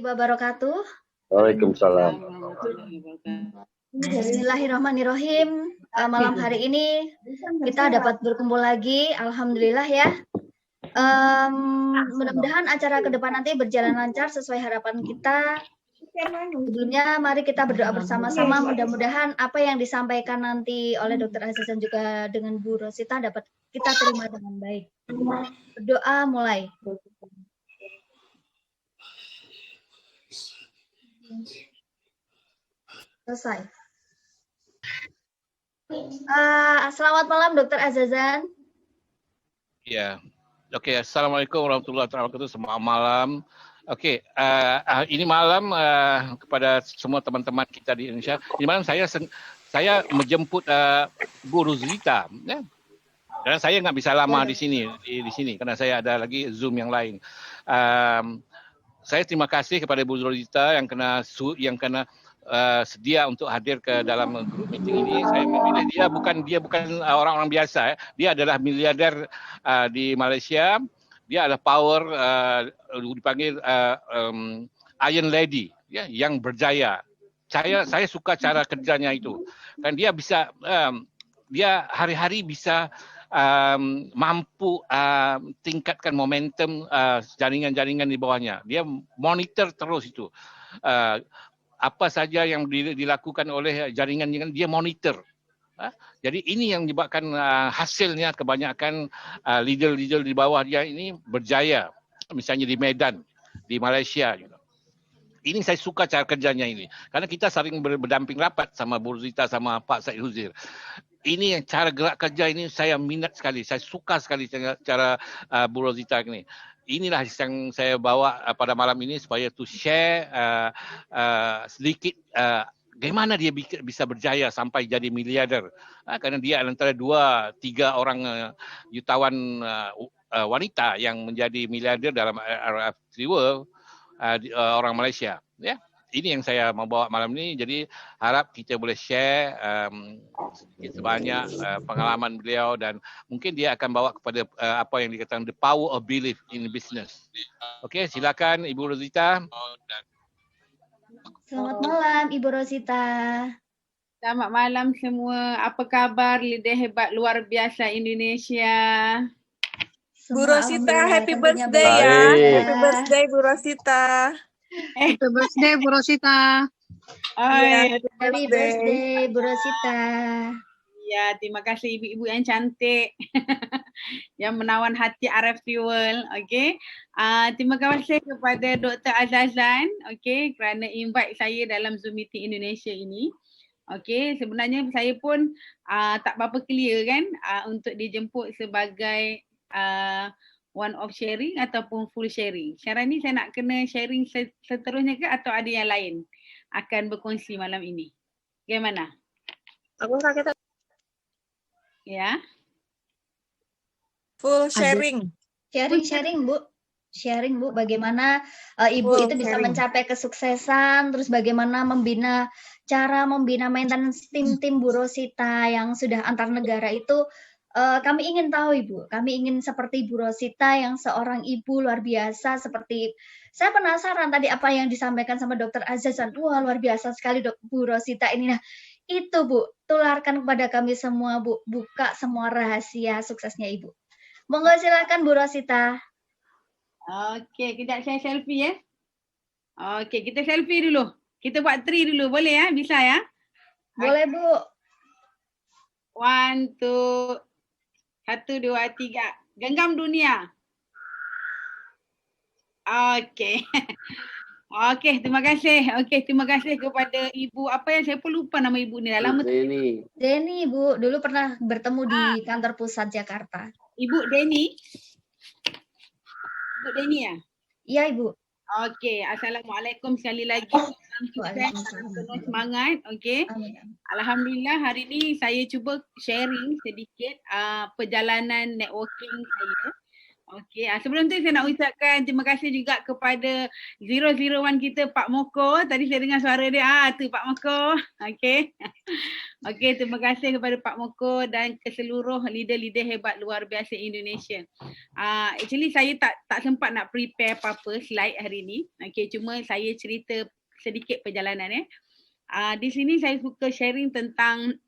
wabarakatuh. Waalaikumsalam. Bismillahirrahmanirrahim. Malam hari ini kita dapat berkumpul lagi, alhamdulillah ya. Mudah-mudahan acara ke depan nanti berjalan lancar sesuai harapan kita. Sebelumnya mari kita berdoa bersama-sama, mudah-mudahan apa yang disampaikan nanti oleh Dr. Aziz dan juga dengan Bu Rosita dapat kita terima dengan baik. Berdoa mulai. Selesai. Selamat malam Dr. Azazan. Ya, oke. Assalamualaikum warahmatullahi wabarakatuh. Selamat malam. Oke, ini malam kepada semua teman-teman kita di Indonesia. Ini malam saya menjemput Bu Rosita, ya. Karena saya nggak bisa lama di sini karena saya ada lagi Zoom yang lain. Saya terima kasih kepada Bu Rosita yang kena sedia untuk hadir ke dalam grup meeting ini. Saya memilih dia bukan orang-orang biasa. Dia adalah miliarder di Malaysia. Dia adalah power dipanggil Iron Lady, ya, yang berjaya. Saya suka cara kerjanya itu. Kan dia bisa dia hari-hari bisa mampu tingkatkan momentum jaringan-jaringan di bawahnya. Dia monitor terus itu. Apa saja yang dilakukan oleh jaringan dia monitor. Jadi ini yang menyebabkan hasilnya kebanyakan leader-leader di bawah dia ini berjaya. Misalnya di Medan, di Malaysia. Ini saya suka cara kerjanya ini. Karena kita sering berdamping rapat sama Bu Rosita sama Pak Said Huzir. Ini yang cara gerak kerja ini saya minat sekali. Saya suka sekali cara Bu Rosita ini. Inilah yang saya bawa pada malam ini supaya to share sedikit bagaimana dia bisa berjaya sampai jadi miliarder. Karena dia antara 2-3 orang jutawan wanita yang menjadi miliarder dalam RF3 World, orang Malaysia. Ya, ini yang saya mau bawa malam ini. Jadi harap kita boleh share sedikit sebanyak pengalaman beliau dan mungkin dia akan bawa kepada apa yang dikatakan the power of belief in business. Okey, silakan Ibu Rosita. Selamat malam Ibu Rosita. Selamat malam semua. Apa khabar lidah hebat luar biasa Indonesia? Bu Rosita, happy birthday ya. Happy birthday Bu Rosita. Happy birthday Bu Rosita. Happy birthday Bu Rosita. Ya, terima kasih ibu-ibu yang cantik yang menawan hati RF Fuel. Okey. Terima kasih kepada Dr. Azazan, okey, kerana invite saya dalam Zoom meeting Indonesia ini. Okey, sebenarnya saya pun tak berapa clear kan untuk dijemput sebagai one of sharing ataupun full sharing. Sekarang ni saya nak kena sharing seterusnya ke atau ada yang lain akan berkongsi malam ini? Bagaimana? Aku sakit. Ya. Full sharing. Sharing Bu. Sharing Bu, bagaimana Ibu itu bisa mencapai kesuksesan, terus bagaimana cara membina maintenance tim Bu Rosita yang sudah antar negara itu. Kami ingin tahu Ibu, kami ingin seperti Bu Rosita yang seorang ibu luar biasa seperti, saya penasaran tadi apa yang disampaikan sama Dr. Azazan, wah luar biasa sekali Bu Rosita ini. Nah itu Bu, tularkan kepada kami semua Bu, buka semua rahasia suksesnya Ibu. Monggo silakan Bu Rosita. Okey, kejap saya selfie ya. Okey, kita selfie dulu. Kita buat 3 dulu, boleh ya? Bisa ya? Boleh Bu. 1, 2, 1, 2, 3. Genggam dunia. Okey. Okey, terima kasih. Okey, terima kasih kepada Ibu. Apa yang saya pun lupa nama Ibu ni. Dah lama. Denny Bu, dulu pernah bertemu di kantor pusat Jakarta. Ibu Denny? Ibu Denny ya? Iya Ibu. Okey, Assalamualaikum sekali lagi. Salam semangat. Okey. Alhamdulillah hari ni saya cuba sharing sedikit perjalanan networking saya. Okey, sebelum tu saya nak ucapkan terima kasih juga kepada 001 kita Pak Moko. Tadi saya dengar suara dia, tu Pak Moko. Okey. Okey, terima kasih kepada Pak Moko dan ke seluruh leader-leader hebat luar biasa Indonesia. Actually saya tak sempat nak prepare apa-apa slide hari ni. Okey, cuma saya cerita sedikit perjalanan di sini saya suka sharing tentang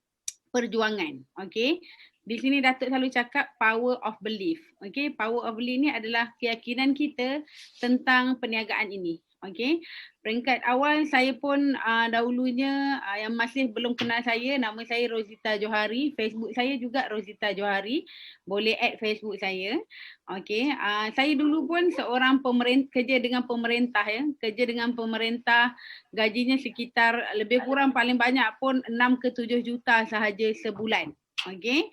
perjuangan. Okey. Di sini Datuk selalu cakap power of belief. Okey, power of belief ni adalah keyakinan kita tentang perniagaan ini. Okey. Peringkat awal saya pun dahulunya yang masih belum kenal saya, nama saya Rozita Johari, Facebook saya juga Rozita Johari. Boleh add Facebook saya. Okey, saya dulu pun seorang kerja dengan pemerintah kerja dengan pemerintah, gajinya sekitar lebih kurang paling banyak pun 6 ke 7 juta sahaja sebulan. Okey.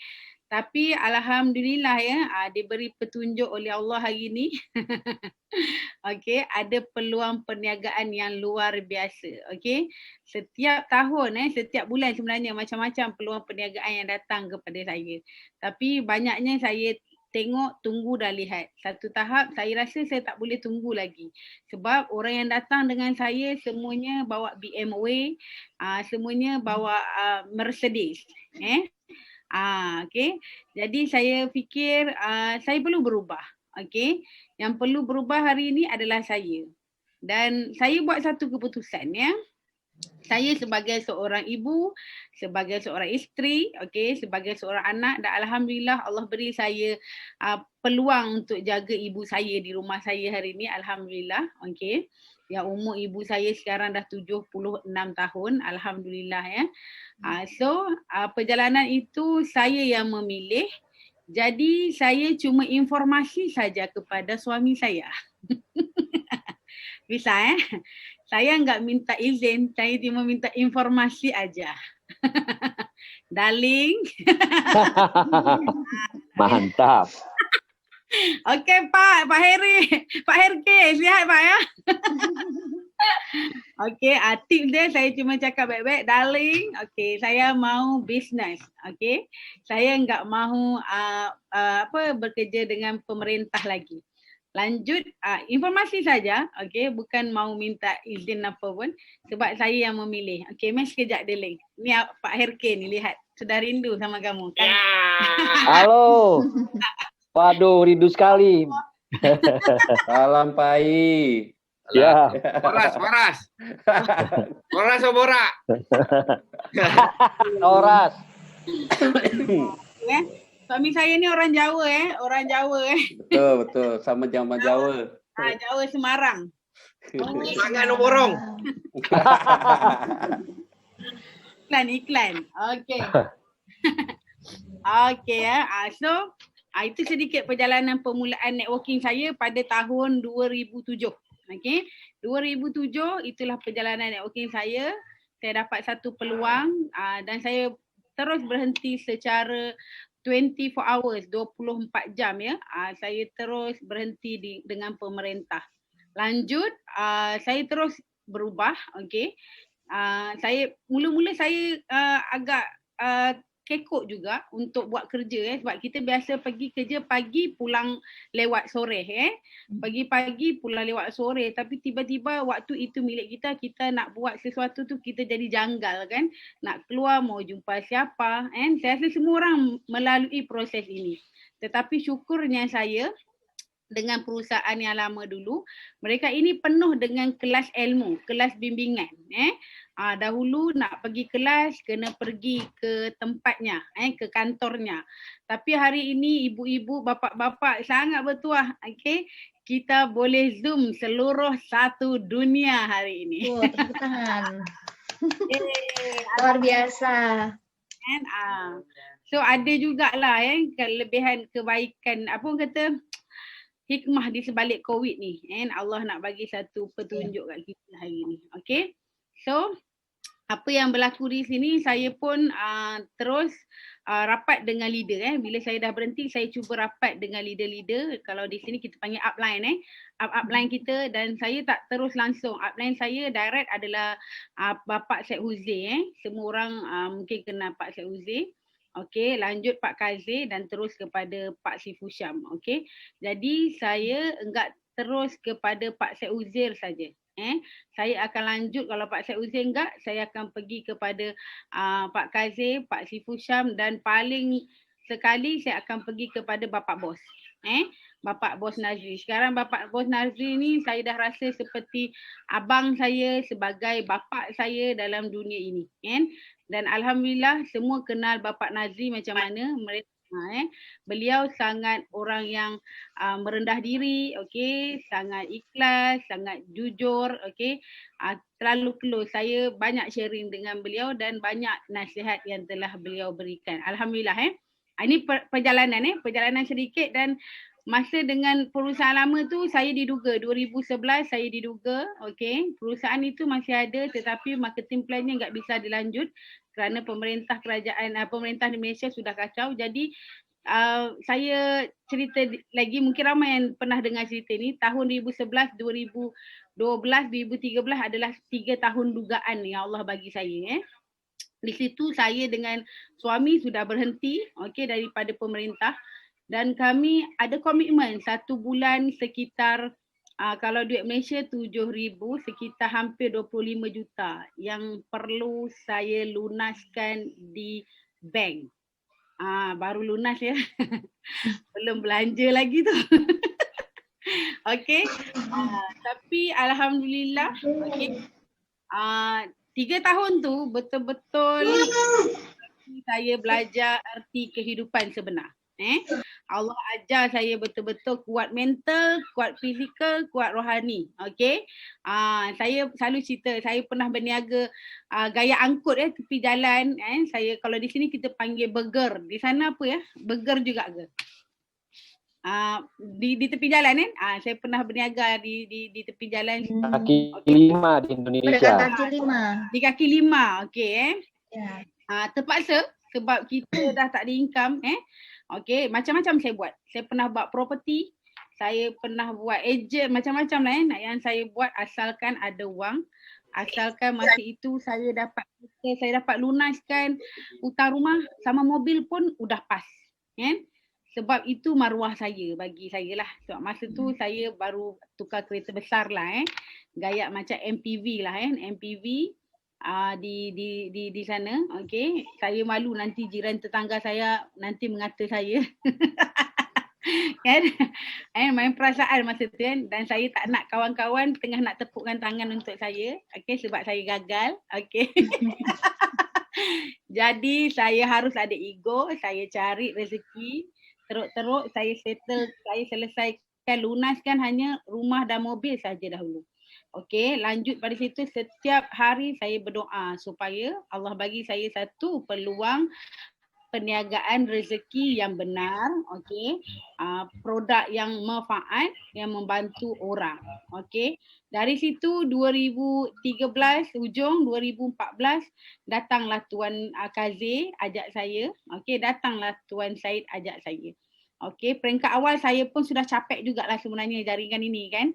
Tapi alhamdulillah diberi petunjuk oleh Allah hari ini. Okey, ada peluang perniagaan yang luar biasa. Okey. Setiap tahun setiap bulan sebenarnya macam-macam peluang perniagaan yang datang kepada saya. Tapi banyaknya saya tengok, tunggu dah lihat. Satu tahap saya rasa saya tak boleh tunggu lagi. Sebab orang yang datang dengan saya semuanya bawa BMW, semuanya bawa Mercedes. Okey. Jadi saya fikir saya perlu berubah. Okey. Yang perlu berubah hari ini adalah saya. Dan saya buat satu keputusan Saya sebagai seorang ibu, sebagai seorang isteri, okey, sebagai seorang anak, dan alhamdulillah Allah beri saya peluang untuk jaga ibu saya di rumah saya hari ini, alhamdulillah. Okey. Yang umur ibu saya sekarang dah 76 tahun, alhamdulillah So perjalanan itu saya yang memilih. Jadi saya cuma informasi saja kepada suami saya. Bisa Saya enggak minta izin, saya cuma minta informasi aja. Darling. Mantap. Okey Pak Heri. Pak Herke, sihat Pak Okey, tips dia saya cuma cakap baik-baik, darling. Okey, saya mau bisnes. Okey. Saya enggak mahu bekerja dengan pemerintah lagi. Lanjut, informasi saja, okey, bukan mau minta izin apa pun sebab saya yang memilih. Okey, mas sekejap darling. Ni Pak Herke ni lihat, sudah rindu sama kamu kan. Halo. Waduh, rindu sekali. Salam Pai. Ya. Boras. Boras atau borak? Noras. Suami saya ni orang Jawa orang Jawa Betul. Sama zaman Jawa. Jawa Semarang. Jangan borong. Iklan. Okey. Okey so itu sedikit perjalanan permulaan networking saya pada tahun 2007. Okey. 2007 itulah perjalanan networking saya. Saya dapat satu peluang dan saya terus berhenti secara 24 hours, 24 jam saya terus berhenti dengan pemerintah. Lanjut, saya terus berubah, okey. Saya mula-mula saya agak kekok juga untuk buat kerja sebab kita biasa pergi kerja pagi pulang lewat sore pagi-pagi pulang lewat sore, tapi tiba-tiba waktu itu milik kita nak buat sesuatu tu kita jadi janggal kan, nak keluar mau jumpa siapa saya rasa semua orang melalui proses ini. Tetapi syukurnya saya dengan perusahaan yang lama dulu, mereka ini penuh dengan kelas ilmu, kelas bimbingan dahulu nak pergi kelas kena pergi ke tempatnya ke kantornya. Tapi hari ini ibu-ibu, bapa-bapa sangat bertuah, okey. Kita boleh Zoom seluruh satu dunia hari ini. Tepuk tangan. Luar biasa. So ada jugalah kelebihan, kebaikan, apa orang kata, hikmah di sebalik COVID ni. Allah nak bagi satu petunjuk kat kita hari ni. Okay. So, apa yang berlaku di sini, saya pun terus rapat dengan leader. Bila saya dah berhenti, saya cuba rapat dengan leader-leader. Kalau di sini kita panggil upline. Upline kita, dan saya tak terus langsung. Upline saya direct adalah Bapak Syed Huzi. Semua orang mungkin kenal Pak Syed Huzi. Okey, lanjut Pak Kazir dan terus kepada Pak Sifusyam. Okey. Jadi saya enggak terus kepada Pak Syed Uzair saja. Saya akan lanjut, kalau Pak Syed Uzair enggak, saya akan pergi kepada Pak Kazim, Pak Sifu Syam, dan paling sekali saya akan pergi kepada Bapak Bos. Bapak Bos Nazri. Sekarang Bapak Bos Nazri ni saya dah rasa seperti abang saya, sebagai bapak saya dalam dunia ini. Dan Alhamdulillah semua kenal Bapak Nazri macam mana. Mereka beliau sangat orang yang merendah diri, sangat ikhlas, sangat jujur, terlalu close. Saya banyak sharing dengan beliau dan banyak nasihat yang telah beliau berikan. Alhamdulillah. Ini perjalanan sedikit. Dan masa dengan perusahaan lama tu saya diduga 2011 saya diduga perusahaan itu masih ada tetapi marketing plan-nya enggak bisa dilanjut kerana pemerintah di Malaysia sudah kacau. Jadi saya cerita lagi, mungkin ramai yang pernah dengar cerita ni. Tahun 2011, 2012, 2013 adalah 3 tahun dugaan yang Allah bagi saya. Di situ saya dengan suami sudah berhenti daripada pemerintah. Dan kami ada komitmen 1 bulan sekitar kalau duit Malaysia 7,000, sekitar hampir 25 juta yang perlu saya lunaskan di bank. Baru lunas ya. Belum belanja lagi tu. Tapi Alhamdulillah 3 tahun tu betul-betul saya belajar arti kehidupan sebenar. Allah ajar saya betul-betul kuat mental, kuat fizikal, kuat rohani. Saya selalu cerita, saya pernah berniaga gaya angkut tepi jalan. Saya kalau di sini kita panggil burger. Di sana apa ya? Burger juga ke? Di tepi jalan saya pernah berniaga di tepi jalan. Kaki lima di Indonesia. Di kaki lima, terpaksa sebab kita dah tak ada income. Macam-macam saya buat. Saya pernah buat property, saya pernah buat agent, macam-macam lah yang saya buat asalkan ada wang. Asalkan masa itu saya dapat lunaskan hutang rumah sama mobil pun udah pas. Sebab itu maruah saya, bagi saya lah. Sebab masa tu saya baru tukar kereta besar lah. Gaya macam MPV lah. MPV di sana. Saya malu nanti jiran tetangga saya nanti mengata saya. Main perasaan masa tu dan saya tak nak kawan-kawan tengah nak tepukkan tangan untuk saya sebab saya gagal. Jadi saya harus ada ego, saya cari rezeki, teruk-teruk saya settle, saya selesaikan, lunaskan hanya rumah dan mobil saja dahulu. Lanjut pada situ, setiap hari saya berdoa supaya Allah bagi saya satu peluang perniagaan rezeki yang benar, produk yang manfaat, yang membantu orang. Dari situ 2013 hujung 2014 datanglah Tuan Kazir ajak saya. Datanglah Tuan Syed ajak saya. Peringkat awal saya pun sudah capek jugalah sebenarnya jaringan ini kan.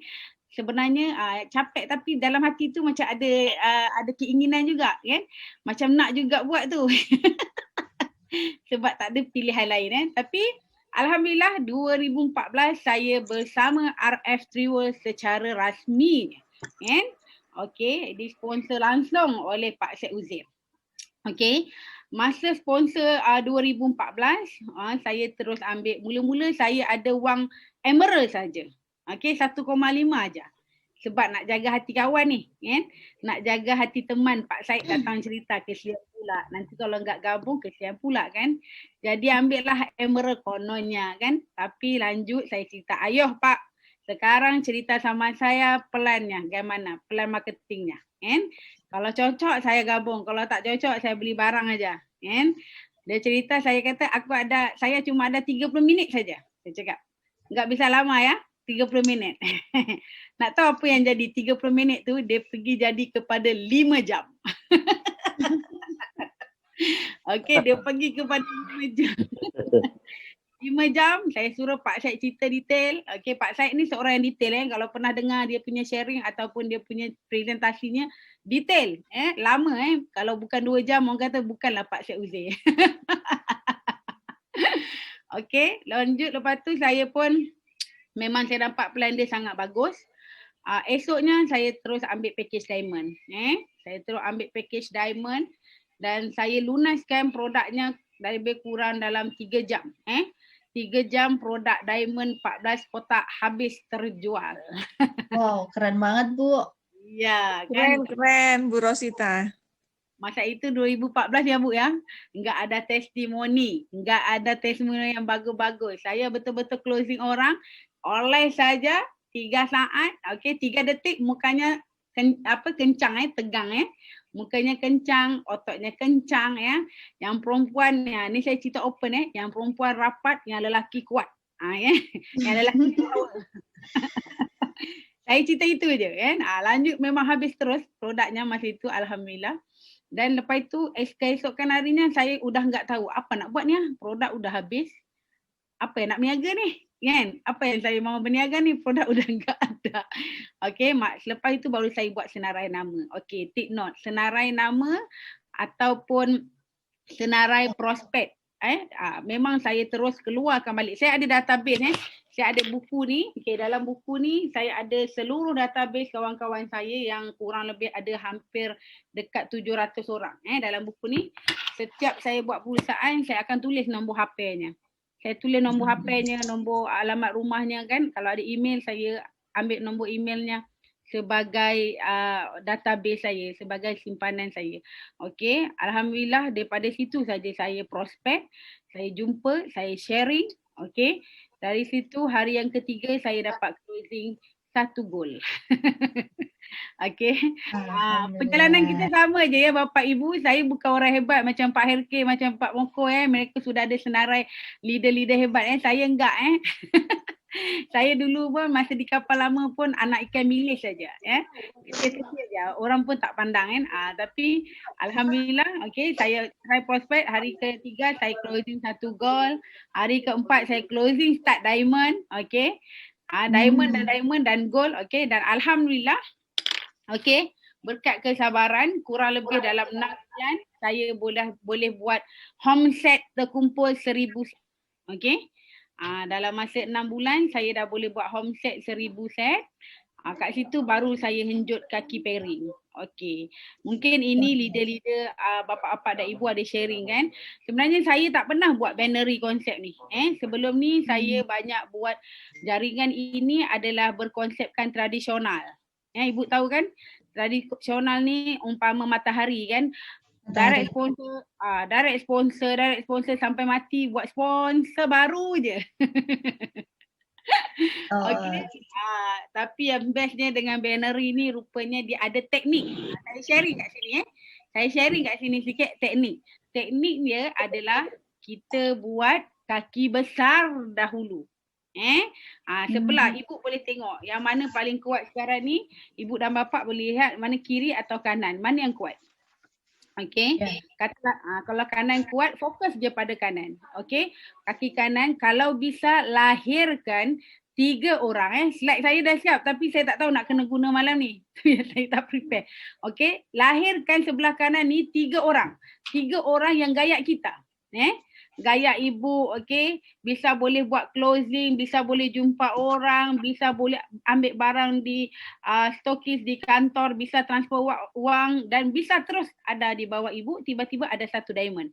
Sebenarnya capek tapi dalam hati tu macam ada keinginan juga kan. Macam nak juga buat tu. Sebab tak ada pilihan lain Tapi Alhamdulillah 2014 saya bersama RF Triworld secara rasmi disponsor langsung oleh Pak Syed Uzair. Masa sponsor 2014 saya terus ambil, mula-mula saya ada wang emerald saja. 1,5 aja. Sebab nak jaga hati kawan ni, nak jaga hati teman. Pak Syed datang cerita kesian pula. Nanti kalau enggak gabung kesian pula kan. Jadi ambillah emerald kononnya kan. Tapi lanjut saya cerita, ayuh Pak, sekarang cerita sama saya pelannya, bagaimana pelan marketingnya. Kalau cocok saya gabung, kalau tak cocok saya beli barang aja. Dia cerita, saya kata saya cuma ada 30 minit saja. Saya cakap, enggak bisa lama ya. 30 minit. Nak tahu apa yang jadi 30 minit tu, dia pergi jadi kepada 5 jam. Dia pergi kepada 5 jam. 5 jam, saya suruh Pak Syed cerita detail. Pak Syed ni seorang yang detail kalau pernah dengar dia punya sharing ataupun dia punya presentasinya, detail. Lama kalau bukan 2 jam, orang kata bukanlah Pak Syed Uzair. Lanjut lepas tu saya pun memang saya nampak plan dia sangat bagus. Esoknya saya terus ambil package diamond. Saya terus ambil package diamond dan saya lunaskan produknya lebih kurang dalam 3 jam. 3 jam produk diamond 14 kotak habis terjual. Wow, keren banget Bu. Ya, kan? Keren Bu Rosita. Masa itu 2014 ya Bu ya. Enggak ada testimoni, enggak ada testimoni yang bagus-bagus. Saya betul-betul closing orang oleh saja 3 saat, 3 detik mukanya kencang tegang Mukanya kencang, ototnya kencang ya. Yang perempuan ya, ni saya cerita open yang perempuan rapat, yang lelaki kuat. Yang lelaki kuat. Saya cerita itu je kan. Lanjut memang habis terus produknya masa itu alhamdulillah. Dan lepas itu keesokan harinya saya udah enggak tahu apa nak buat ni produk udah habis. Apa yang nak berniaga ni? Kan? Apa yang saya mau berniaga ni? Produk udah enggak ada. Selepas itu baru saya buat senarai nama. Take note. Senarai nama ataupun senarai prospek. Memang saya terus keluarkan balik. Saya ada database Saya ada buku ni. Dalam buku ni saya ada seluruh database kawan-kawan saya yang kurang lebih ada hampir dekat 700 orang. Dalam buku ni setiap saya buat perusahaan saya akan tulis nombor HP-nya. Saya tulis nombor HP-nya, nombor alamat rumahnya kan. Kalau ada email, saya ambil nombor emailnya sebagai database saya, sebagai simpanan saya. Alhamdulillah daripada situ saja saya prospek, saya jumpa, saya sharing. Dari situ hari yang ketiga saya dapat closing 1 goal. Perjalanan kita sama je ya Bapak Ibu. Saya bukan orang hebat macam Pak Herke, macam Pak Moko Mereka sudah ada senarai leader-leader hebat Saya enggak Saya dulu pun masa di kapal lama pun anak ikan bilis saja kecil je. Orang pun tak pandang tapi alhamdulillah saya prospek hari ketiga saya closing 1 goal. Hari keempat saya closing start diamond. Diamond dan gold. Dan alhamdulillah berkat kesabaran kurang lebih dalam 6 bulan saya boleh buat homset terkumpul 1000 set. Dalam masa 6 bulan saya dah boleh buat homset 1000 set. Kat situ baru saya henjut kaki pairing. Mungkin ini leader-leader bapa-bapa dan ibu ada sharing kan. Sebenarnya saya tak pernah buat binary konsep ni. Sebelum ni saya banyak buat jaringan ini adalah berkonsepkan tradisional. Ibu tahu kan? Tradisional ni umpama matahari kan. Direct sponsor sampai mati buat sponsor baru je. Tapi yang bestnya dengan binary ni rupanya dia ada teknik. Saya sharing kat sini sikit teknik. Teknik dia adalah kita buat kaki besar dahulu. Sebelah ibu boleh tengok yang mana paling kuat sekarang ni. Ibu dan bapa boleh lihat mana kiri atau kanan, mana yang kuat. Kalau kanan kuat, fokus je pada kanan. Kaki kanan kalau bisa lahirkan 3 orang. Slide saya dah siap tapi saya tak tahu nak kena guna malam ni. Saya tak prepare. Lahirkan sebelah kanan ni 3 orang. 3 orang yang gaya kita. Gaya ibu, bisa boleh buat closing, bisa boleh jumpa orang, bisa boleh ambil barang di stokis di kantor, bisa transfer wang dan bisa terus ada di bawah ibu, tiba-tiba ada 1 diamond.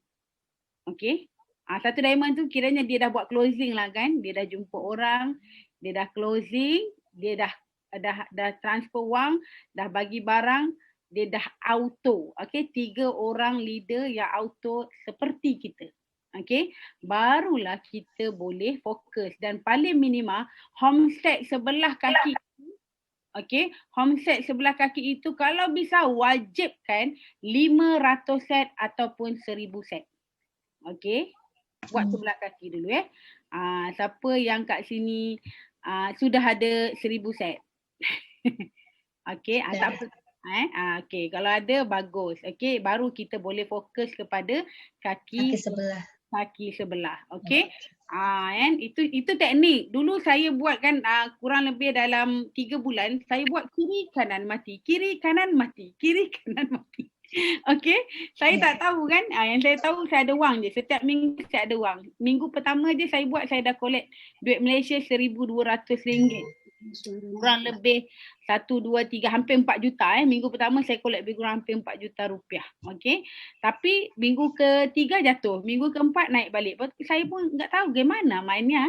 1 diamond tu kiranya dia dah buat closing lah kan, dia dah jumpa orang, dia dah closing, dia dah transfer wang, dah bagi barang, dia dah auto. 3 orang leader yang auto seperti kita. Barulah kita boleh fokus dan paling minima homset sebelah kaki. Homset sebelah kaki itu kalau bisa wajibkan 500 set ataupun 1000 set. Buat sebelah kaki dulu siapa yang kat sini sudah ada 1000 set? Tak apa. Kalau ada bagus. Baru kita boleh fokus kepada kaki sebelah. Itu teknik. Dulu saya buat kan kurang lebih dalam 3 bulan saya buat kiri kanan mati. Saya tak tahu kan. Yang saya tahu saya ada wang je. Setiap minggu saya ada wang. Minggu pertama je saya buat, saya dah collect duit Malaysia RM1,200. kurang lebih 1, 2, 3 hampir 4 juta minggu pertama saya collect lebih kurang hampir 4 juta rupiah. Okey. Tapi minggu ketiga jatuh, minggu keempat naik balik. Saya pun enggak tahu bagaimana mainnya.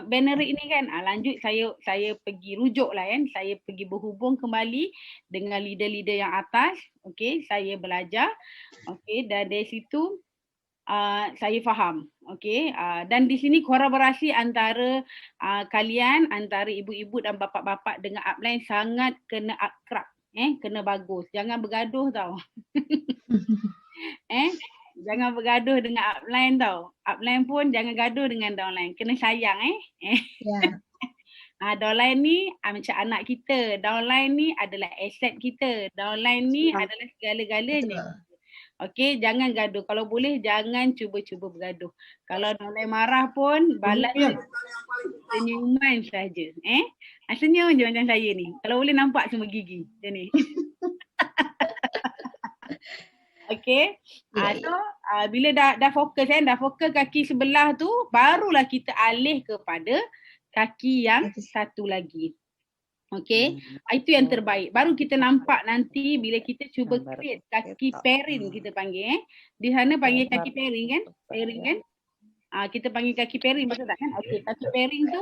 Banner ini kan lanjut saya pergi rujuk lah kan, saya pergi berhubung kembali dengan leader-leader yang atas. Okey, saya belajar. Okey, dan dari situ saya faham. Okey, dan di sini kolaborasi antara kalian, antara ibu-ibu dan bapa-bapa dengan upline sangat kena akrab, kena bagus. Jangan bergaduh tau. Jangan bergaduh dengan upline tau. Upline pun jangan gaduh dengan downline. Kena sayang Ya. Downline ni macam anak kita. Downline ni adalah aset kita. Downline ni adalah segala-galanya. Okey, jangan gaduh. Kalau boleh jangan cuba-cuba bergaduh. Kalau downline marah pun balas senyuman saja. Senyum je macam saya ni. Kalau boleh nampak semua gigi macam ni. Okey. So bila dah fokus dah fokus kaki sebelah tu, barulah kita alih kepada kaki yang satu lagi. Okey. Itu yang terbaik. Baru kita nampak nanti bila kita cuba create kaki pairing kita panggil Di sana panggil kaki pairing kan? Pairing kan? Kita panggil kaki pairing, betul tak kan? Okey, kaki pairing tu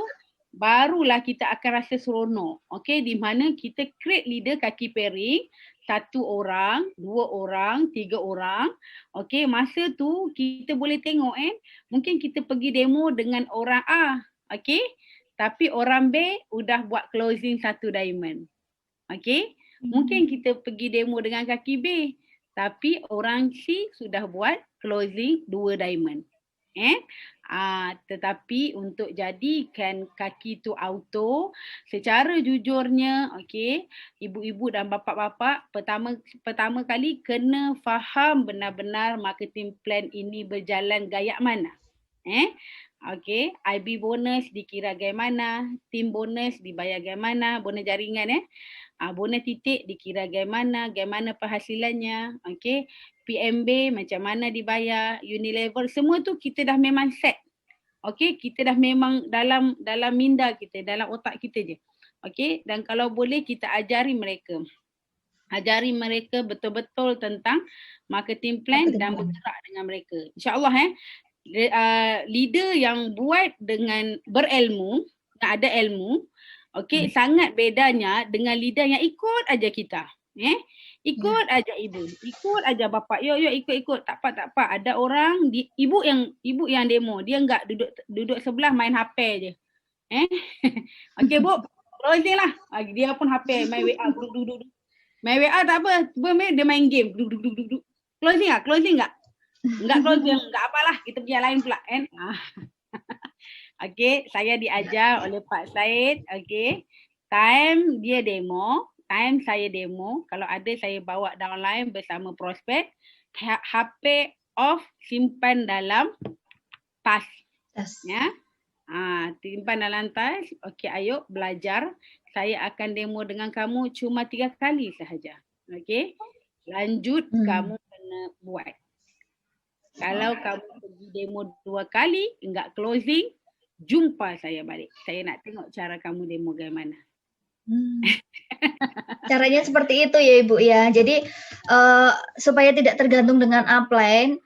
barulah kita akan rasa seronok. Okey, di mana kita create leader kaki pairing 1 orang, 2 orang, 3 orang. Okey, masa tu kita boleh tengok mungkin kita pergi demo dengan orang A. Okey, tapi orang B udah buat closing 1 diamond. Okey, mungkin kita pergi demo dengan kaki B, tapi orang C sudah buat closing 2 diamond. Tetapi untuk jadikan kaki tu auto, secara jujurnya, okey, ibu-ibu dan bapa-bapa pertama kali kena faham benar-benar marketing plan ini berjalan gaya mana. Okey, IB bonus dikira gaya mana, team bonus dibayar gaya mana, bonus jaringan bonus titik dikira gaya mana penghasilannya, okey. PMB macam mana dibayar, Unilever, semua tu kita dah memang set. Okey, kita dah memang dalam minda kita, dalam otak kita je. Okey, dan kalau boleh kita ajari mereka. Ajari mereka betul-betul tentang marketing plan dan bergerak dengan mereka. InsyaAllah leader yang buat dengan berilmu, ada ilmu, okey, sangat bedanya dengan leader yang ikut aja kita. Ikut aja ibu, ikut aja bapa. Yo ikut. Tak apa. Ada orang ibu yang demo, dia enggak duduk sebelah main HP je. Okey bu, closing lah. Dia pun HP main WA duduk. Main WA tak apa, dia main game duduk. Closing enggak? Enggak closing, enggak apalah, kita pergi yang lain pula kan. Okey, saya diajar oleh Pak Said, okey. Time dia demo, time saya demo, kalau ada saya bawa downline bersama prospek, HP off, simpan dalam tas. Ya. Simpan dalam tas. Okey, ayo belajar. Saya akan demo dengan kamu cuma 3 kali sahaja. Okey. Lanjut kamu kena buat. Kalau kamu pergi demo 2 kali, enggak closing, jumpa saya balik. Saya nak tengok cara kamu demo bagaimana. Caranya seperti itu ya Ibu ya. Jadi supaya tidak tergantung dengan upline,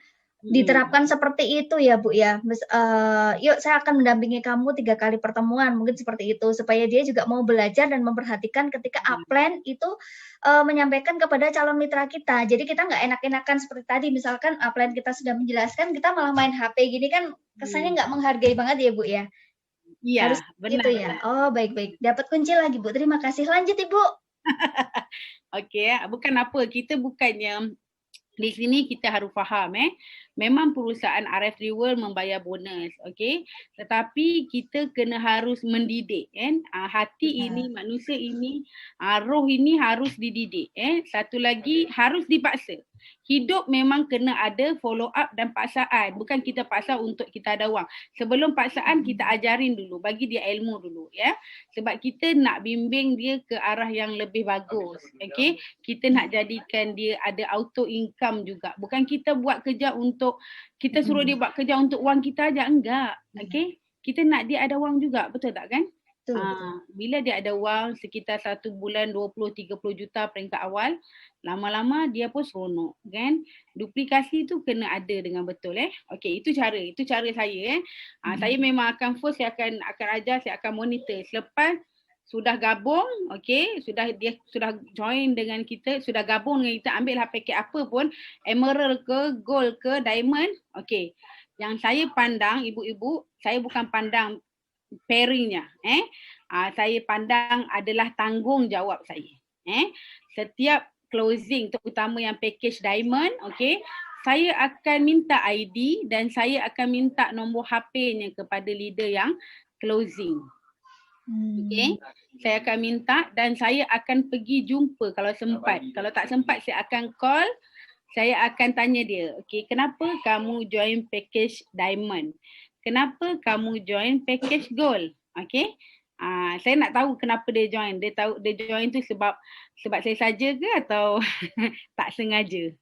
diterapkan seperti itu ya Bu ya. Yuk saya akan mendampingi kamu 3 kali pertemuan, mungkin seperti itu, supaya dia juga mau belajar dan memperhatikan ketika upline itu menyampaikan kepada calon mitra kita. Jadi kita nggak enak-enakan seperti tadi, misalkan upline kita sudah menjelaskan, kita malah main HP gini kan kesannya nggak menghargai banget ya Bu ya. Iya, harus benar. gitu ya. Oh baik-baik, dapat kunci lagi Bu. Terima kasih. Lanjut Ibu. Okey, bukan apa, kita bukannya di sini kita harus faham memang perusahaan RF Reward membayar bonus, okey, tetapi kita kena harus mendidik hati ini, manusia ini, roh ini harus dididik. Satu lagi harus dipaksa. Hidup memang kena ada follow up dan paksaan, bukan kita paksa untuk kita ada wang. Sebelum paksaan kita ajarin dulu, bagi dia ilmu dulu ya. Sebab kita nak bimbing dia ke arah yang lebih bagus. Okey, kita nak jadikan dia ada auto income juga. Bukan kita buat kerja untuk kita suruh dia buat kerja untuk wang kita aja, enggak. Okey, kita nak dia ada wang juga, betul tak kan? Betul. Bila dia ada wang sekitar 1 bulan 20-30 juta peringkat awal, lama-lama dia pun seronok kan. Duplikasi tu kena ada dengan betul Okey, itu cara saya Saya memang akan first saya akan ajar, saya akan monitor. Selepas sudah gabung, okey, sudah join dengan kita, sudah gabung dengan kita, ambillah paket apa pun, emerald ke, gold ke, diamond, okey. Yang saya pandang ibu-ibu, saya bukan pandang pairingnya saya pandang adalah tanggungjawab saya setiap closing, terutama yang package diamond, okey, saya akan minta ID dan saya akan minta nombor HP-nya kepada leader yang closing. Okey, saya akan minta dan saya akan pergi jumpa kalau sempat. Kalau tak sempat saya akan call, saya akan tanya dia, okey, kenapa kamu join package diamond? Kenapa kamu join package gold? Okey. Saya nak tahu kenapa dia join. Dia join tu sebab saya saja ke atau tak sengaja.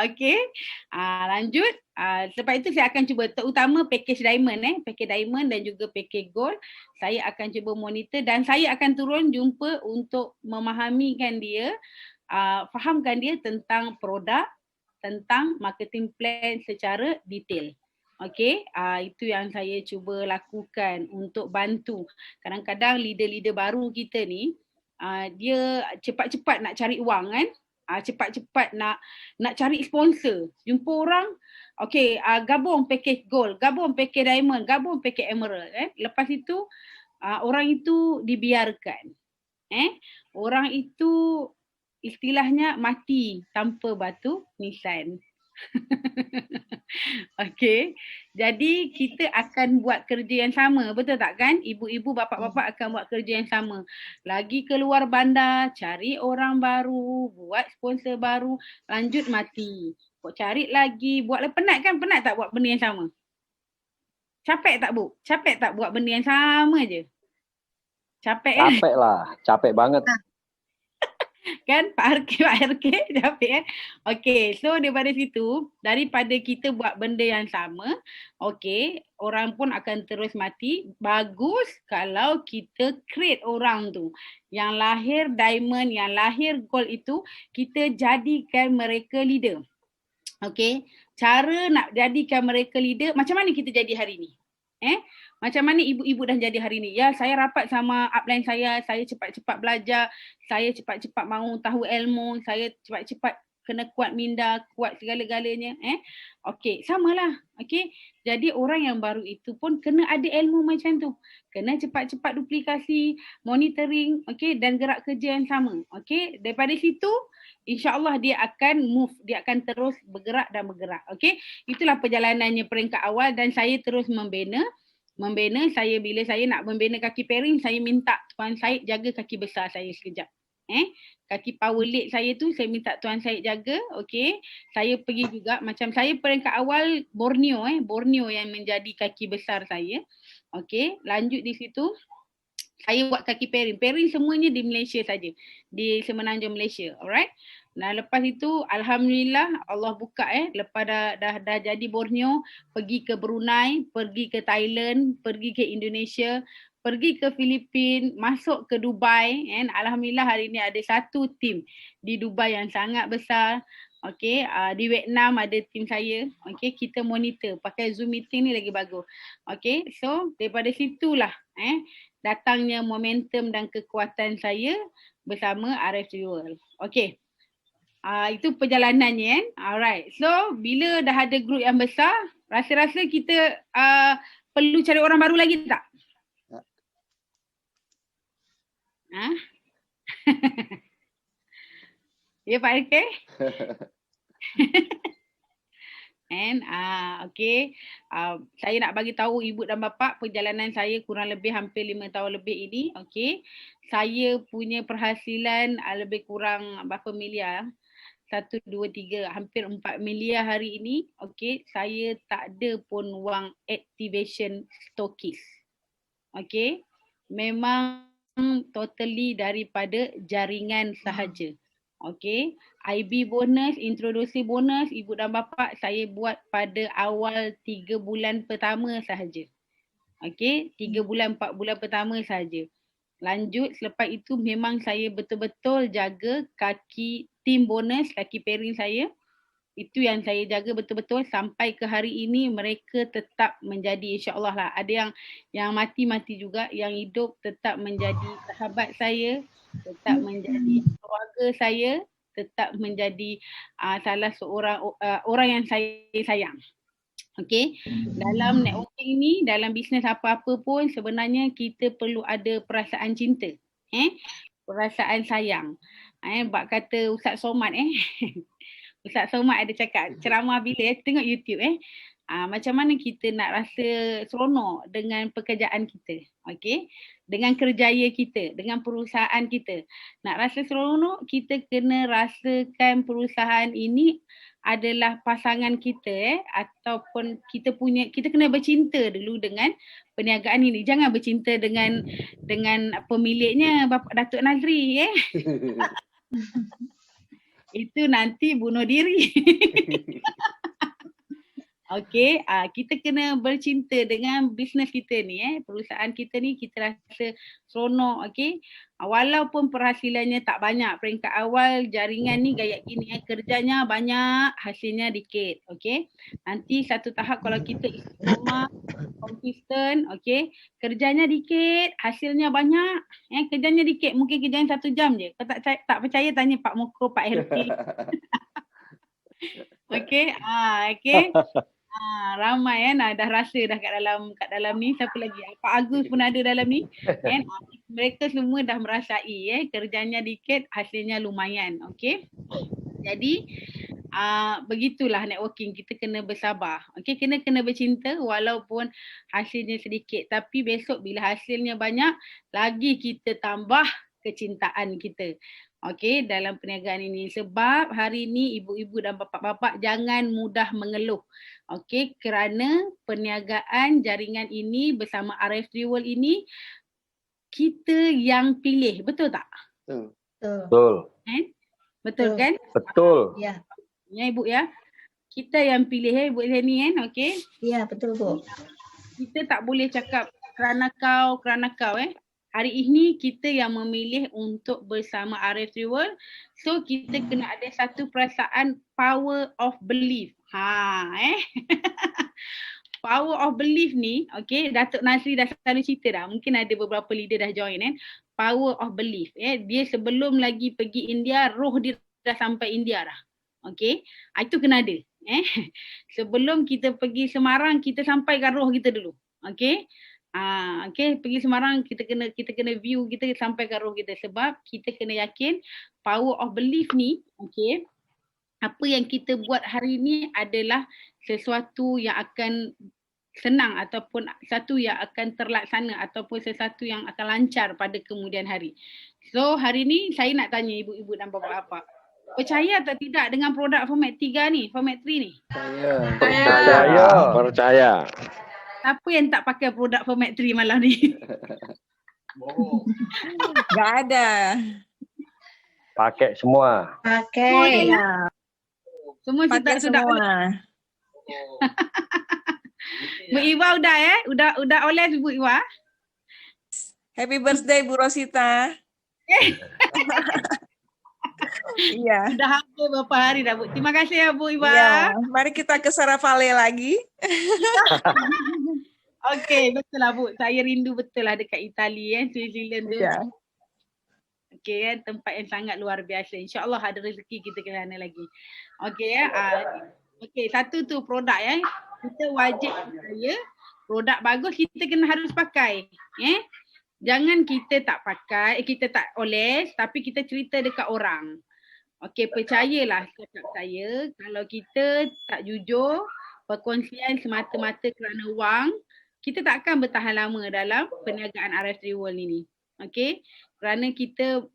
Okey. Lanjut. Sebab itu saya akan cuba, terutama package diamond package diamond dan juga package gold, saya akan cuba monitor dan saya akan turun jumpa untuk memahamikan dia, fahamkan dia tentang produk, tentang marketing plan secara detail. Okey, itu yang saya cuba lakukan untuk bantu. Kadang-kadang leader-leader baru kita ni, dia cepat-cepat nak cari wang kan. Cepat-cepat nak cari sponsor. Jumpa orang, okey, gabung package gold, gabung package diamond, gabung package emerald. Lepas itu, orang itu dibiarkan. Orang itu istilahnya mati tanpa batu nisan. Okey, jadi kita akan buat kerja yang sama, betul tak kan? Ibu-ibu, bapa-bapa akan buat kerja yang sama. Lagi keluar bandar, cari orang baru, buat sponsor baru, lanjut mati. Cari lagi, buat penat kan? Penat tak buat benda yang sama? Capek tak Bu? Capek tak buat benda yang sama je? Capek kan? Capek lah, capek banget. Kan Pak RK capek kan. Okey, so daripada situ, daripada kita buat benda yang sama, okey, orang pun akan terus mati. Bagus kalau kita create orang tu. Yang lahir diamond, yang lahir gold itu, kita jadikan mereka leader. Okey, cara nak jadikan mereka leader, macam mana kita jadi hari ni? Macam mana ibu-ibu dah jadi hari ni? Ya, saya rapat sama upline saya cepat-cepat belajar, saya cepat-cepat mahu tahu ilmu, saya cepat-cepat kena kuat minda, kuat segala-galanya. Okey, samalah. Okey, jadi orang yang baru itu pun kena ada ilmu macam tu. Kena cepat-cepat duplikasi, monitoring, okey, dan gerak kerja yang sama. Okey, daripada situ, InsyaAllah dia akan move, dia akan terus bergerak dan bergerak. Okey, itulah perjalanannya peringkat awal dan saya terus membina. Saya bila saya nak membina kaki pairing, saya minta Tuan Syed jaga kaki besar saya sekejap. Kaki power leg saya tu saya minta Tuan Syed jaga. Okey, saya pergi juga macam saya peringkat awal Borneo Borneo yang menjadi kaki besar saya. Okey, lanjut di situ saya buat kaki pairing. Pairing semuanya di Malaysia saja, di Semenanjung Malaysia. Alright. Nah, lepas itu alhamdulillah Allah buka lepas dah jadi Borneo, pergi ke Brunei, pergi ke Thailand, pergi ke Indonesia, pergi ke Filipina, masuk ke Dubai. Alhamdulillah hari ini ada satu tim di Dubai yang sangat besar. Okey, di Vietnam ada tim saya. Okey, kita monitor pakai Zoom meeting ni lagi bagus. Okey, so daripada situlah datangnya momentum dan kekuatan saya bersama RFG World. Okey. Itu perjalanannya. Alright. So, bila dah ada grup yang besar, rasa-rasa kita perlu cari orang baru lagi tak? Ya Pak RK? Okay. Saya nak bagi tahu ibu dan bapa perjalanan saya kurang lebih hampir 5 tahun lebih ini. Okay. Saya punya penghasilan lebih kurang berapa miliar? 1, 2, 3, hampir 4 miliar hari ini. Okay. Saya tak ada pun wang activation stokis. Okay. Memang totally daripada jaringan sahaja. Okay, IB bonus, introduksi bonus, ibu dan bapa saya buat pada awal 3 bulan pertama sahaja. Okey, 3 bulan 4 bulan pertama saja. Lanjut selepas itu memang saya betul-betul jaga kaki team bonus, kaki pairing saya. Itu yang saya jaga betul-betul sampai ke hari ini mereka tetap menjadi, insya-Allah lah. Ada yang mati-mati juga, yang hidup tetap menjadi sahabat saya, tetap menjadi keluarga saya, tetap menjadi salah seorang orang yang saya sayang. Okey, dalam networking ni, dalam bisnes apa-apa pun sebenarnya kita perlu ada perasaan cinta. Perasaan sayang. Bak kata Ustaz Somad Ustaz Somad ada cakap ceramah bila tengok YouTube macam mana kita nak rasa seronok dengan pekerjaan kita. Okey, dengan kerjaya kita, dengan perusahaan kita. Nak rasa seronok, kita kena rasakan perusahaan ini adalah pasangan kita ataupun kita kena bercinta dulu dengan perniagaan ini. Jangan bercinta dengan pemiliknya Bapak Datuk Nazri itu nanti bunuh diri. Okey, kita kena bercinta dengan bisnes kita ni perusahaan kita ni, kita rasa seronok. Okey, walaupun penghasilannya tak banyak peringkat awal, jaringan ni gaya gini kerjanya banyak, hasilnya dikit. Okey, nanti satu tahap kalau kita istiqamah, konsisten, okey, kerjanya dikit, hasilnya banyak, kerjanya dikit, mungkin kerjanya 1 jam je. Kau tak percaya tanya Pak Moko, Pak Helpi. Okey, okey. Ramai dah rasa dah kat dalam ni. Siapa lagi? Pak Agus pun ada dalam ni. Mereka semua dah merasai kerjanya dikit, hasilnya lumayan. Okey. Jadi begitulah networking, kita kena bersabar. Okey, kena bercinta walaupun hasilnya sedikit, tapi besok bila hasilnya banyak, lagi kita tambah kecintaan kita. Okey, dalam perniagaan ini. Sebab hari ini ibu-ibu dan bapa-bapa jangan mudah mengeluh. Okey, kerana perniagaan jaringan ini bersama RF3 World ini kita yang pilih, betul tak? Betul. Betul kan? Betul. Ya. Ya Ibu ya. Kita yang pilih Ibu Eleni okey? Ya, betul Bu. Kita tak boleh cakap kerana kau. Hari ini kita yang memilih untuk bersama RF3 World. So kita kena ada satu perasaan power of belief. Power of belief ni, okey, Datuk Nazri dah selalu cerita dah. Mungkin ada beberapa leader dah join Power of belief. Dia sebelum lagi pergi India, roh dia dah sampai India dah. Okey, itu kena ada. Sebelum kita pergi Semarang, kita sampaikan roh kita dulu. Okey. Okey, pergi Semarang kita kena view kita sampaikan roh kita, sebab kita kena yakin power of belief ni, okey, apa yang kita buat hari ni adalah sesuatu yang akan senang ataupun satu yang akan terlaksana ataupun sesuatu yang akan lancar pada kemudian hari. So hari ni saya nak tanya ibu-ibu dan bapa-bapa, percaya atau tidak dengan produk Format 3 ni, Format 3 ni? Percaya. Siapa yang tak pakai produk Format 3 malam ni? Gak ada. Pakai semua. Pakai. Semua Pakai sudah. semua. Bu Iwa udah Udah oles Bu Iwa. Happy birthday Bu Rosita. Iya. Sudah hampir beberapa hari dah Bu. Terima kasih ya Bu Iwa. Iya. Mari kita ke Sarafale lagi. Okey, betul lah Bu. Saya rindu betul lah dekat Itali Switzerland tu. Iya. Okey tempat yang sangat luar biasa. InsyaAllah ada rezeki kita ke sana lagi. Okey okey, satu tu produk kita wajib percaya produk bagus, kita harus pakai. Jangan kita tak pakai, kita tak oles tapi kita cerita dekat orang. Okey, percayalah cakap saya, kalau kita tak jujur, perkongsian semata-mata kerana wang, kita tak akan bertahan lama dalam perniagaan RF3 World ini. Okey, kerana kita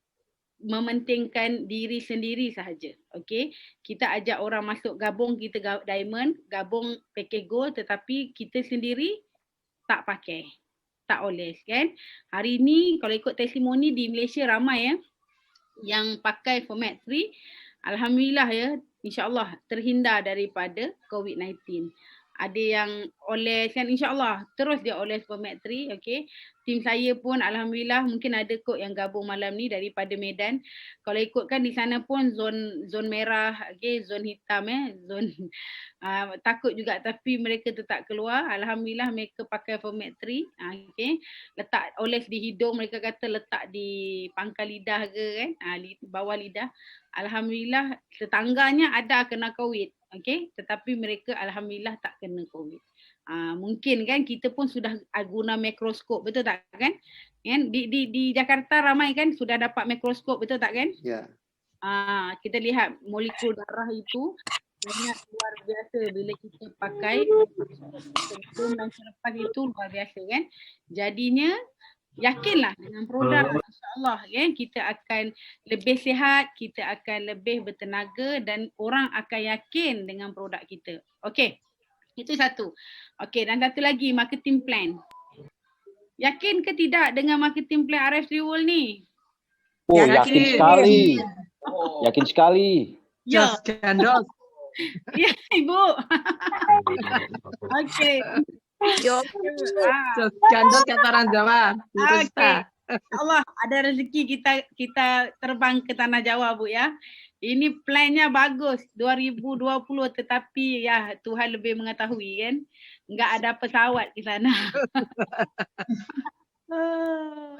mementingkan diri sendiri sahaja. Okey, kita ajak orang masuk gabung kita diamond, gabung package gold, tetapi kita sendiri tak pakai, tak oles kan. Hari ni kalau ikut testimoni di Malaysia ramai yang pakai Format 3. Alhamdulillah insya-Allah terhindar daripada COVID-19. ada yang oles kan, insyaAllah terus dia oles Prometri. Okay, tim saya pun alhamdulillah mungkin ada kot yang gabung malam ni daripada Medan. Kalau ikutkan di sana pun zon merah, okay, zon hitam zon takut juga tapi mereka tetap keluar. Alhamdulillah mereka pakai Prometri. Okay, letak oles di hidung, mereka kata letak di pangkal lidah ke kan, bawah lidah. Alhamdulillah tetangganya ada kena COVID. Okay, tetapi mereka alhamdulillah tak kena COVID. Mungkin kan kita pun sudah guna mikroskop, betul tak kan? Di Jakarta ramai kan sudah dapat mikroskop, betul tak kan? Ya. Kita lihat molekul darah itu banyak luar biasa bila kita pakai sebelum dan selepas itu luar biasa kan. Jadinya yakinlah dengan produk, insyaAllah kita akan lebih sihat, kita akan lebih bertenaga dan orang akan yakin dengan produk kita. Okey, itu satu. Okey, dan satu lagi, marketing plan. Yakin ke tidak dengan marketing plan RF3 World ni? Oh, yakin sekali. Yakin sekali. Ya. Cendol. Ya, Ibu. Okey. Cendol kata orang Jawa. Okay. Allah, ada rezeki kita terbang ke tanah Jawa Bu ya. Ini plannya bagus 2020 tetapi ya Tuhan lebih mengetahui kan. Enggak ada pesawat di sana.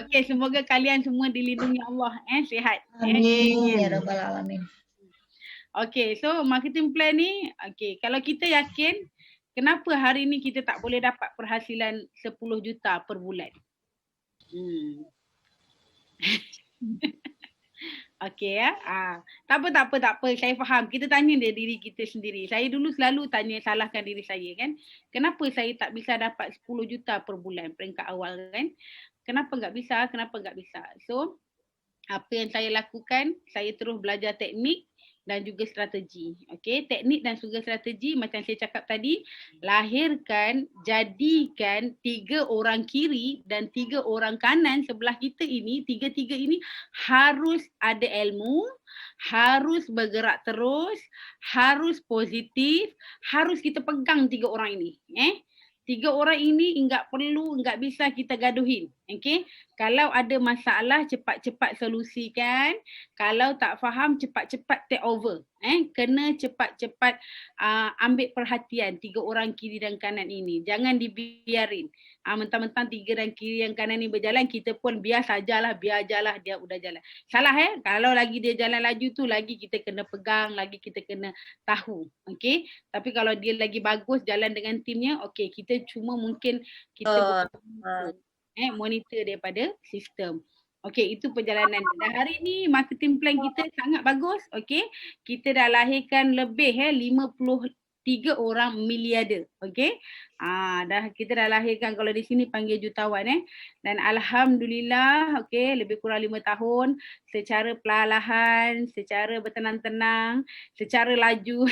Okey, semoga kalian semua dilindungi Allah sihat. Amin ya rabbal alamin. Okey, so marketing plan ni kalau kita yakin kenapa hari ni kita tak boleh dapat penghasilan 10 juta per bulan? Okey ya. Tak apa. Saya faham. Kita tanya diri kita sendiri. Saya dulu selalu salahkan diri saya kan. Kenapa saya tak bisa dapat 10 juta per bulan peringkat awal kan? Kenapa enggak bisa? So, apa yang saya lakukan, saya terus belajar teknik dan juga strategi. Okey, teknik dan juga strategi macam saya cakap tadi, jadikan 3 orang kiri dan 3 orang kanan sebelah kita ini, tiga-tiga ini harus ada ilmu, harus bergerak terus, harus positif, harus kita pegang 3 orang ini. 3 orang ini enggak bisa kita gaduhin. Okey, kalau ada masalah cepat-cepat solusikan, kalau tak faham cepat-cepat take over. Kena cepat-cepat ambil perhatian 3 orang kiri dan kanan ini. Jangan dibiarin. Mentang-mentang 3 dan kiri dan kanan ni berjalan, kita pun biar sajalah dia udah jalan. Salah kalau lagi dia jalan laju tu lagi kita kena pegang, lagi kita kena tahu. Okey, tapi kalau dia lagi bagus jalan dengan timnya, okey, kita cuma mungkin kita monitor daripada sistem. Okey, itu perjalanan. Dan hari ni marketing plan kita sangat bagus. Okey, kita dah lahirkan lebih 53 orang miliarder. Okey, kita dah lahirkan, kalau di sini panggil jutawan dan alhamdulillah lebih kurang 5 tahun secara perlahan, secara bertenang-tenang, secara laju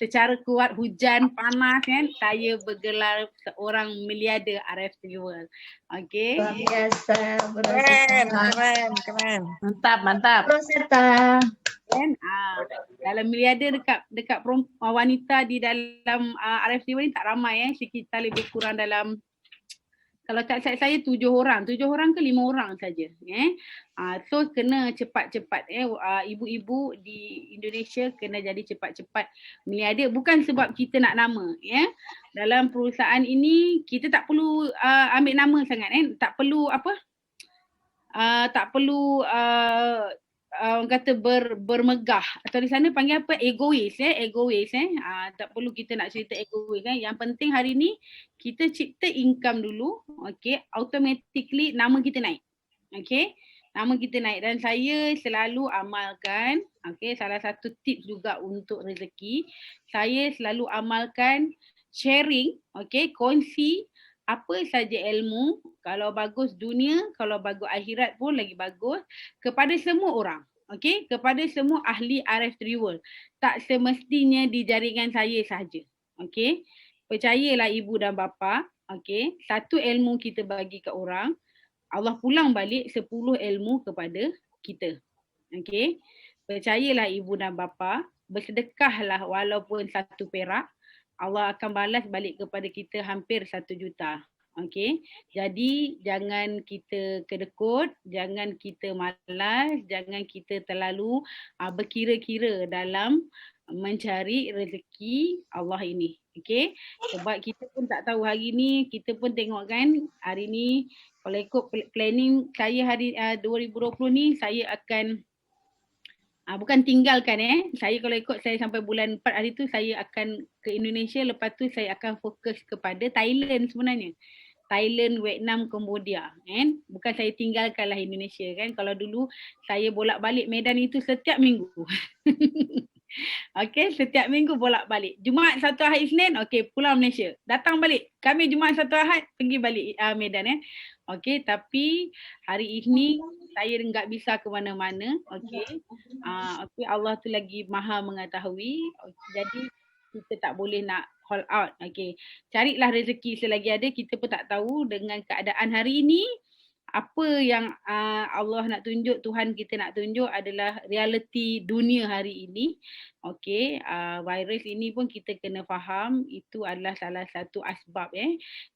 secara kuat hujan panas kan, saya bergelar seorang miliarder RF3 World. Okey. Luar biasa, Keren. Mantap. Rosetta. Kan? Dalam miliarder dekat wanita di dalam RF3 World ni tak ramai sekitar lebih kurang dalam, kalau tak silap saya 7 orang ke 5 orang saja. So kena cepat-cepat ibu-ibu di Indonesia kena jadi cepat-cepat miliarder, bukan sebab kita nak nama Dalam perusahaan ini kita tak perlu ambil nama sangat tak perlu orang kata bermegah, atau di sana panggil apa, egois tak perlu kita nak cerita egois Yang penting hari ni kita cipta income dulu, automatically nama kita naik. Nama kita naik, dan saya selalu amalkan salah satu tips juga untuk rezeki, saya selalu amalkan sharing, kongsi apa saja ilmu, kalau bagus dunia, kalau bagus akhirat pun lagi bagus, kepada semua orang. Kepada semua ahli RF3 World. Tak semestinya di jaringan saya sahaja. Percayalah ibu dan bapa, satu ilmu kita bagi ke orang, Allah pulang balik 10 ilmu kepada kita. Percayalah ibu dan bapa, bersedekahlah walaupun 1 perak. Allah akan balas balik kepada kita hampir 1 juta. Okey. Jadi jangan kita kedekut, jangan kita malas, jangan kita terlalu berkira-kira dalam mencari rezeki Allah ini. Okey. Sebab kita pun tak tahu hari ni, kita pun tengok kan hari ni kalau ikut planning saya hari 2020 ni saya akan bukan tinggalkan saya kalau ikut saya sampai bulan 4 hari tu saya akan ke Indonesia, lepas tu saya akan fokus kepada Thailand sebenarnya. Thailand, Vietnam, Cambodia kan. Bukan saya tinggalkanlah Indonesia kan. Kalau dulu saya bolak-balik Medan itu setiap minggu. Okey, setiap minggu bolak-balik. Jumaat Sabtu Ahad Isnin, okey, pulang Malaysia. Datang balik. Kami Jumaat Sabtu Ahad pergi balik Medan Okey, tapi hari ini saya enggak bisa ke mana-mana. Okey. Okey, Allah tu lagi Maha mengetahui. Jadi kita tak boleh nak hold out. Okey. Carilah rezeki selagi ada. Kita pun tak tahu dengan keadaan hari ini apa yang Allah nak tunjuk, Tuhan kita nak tunjuk adalah realiti dunia hari ini. Okey, virus ini pun kita kena faham itu adalah salah satu asbab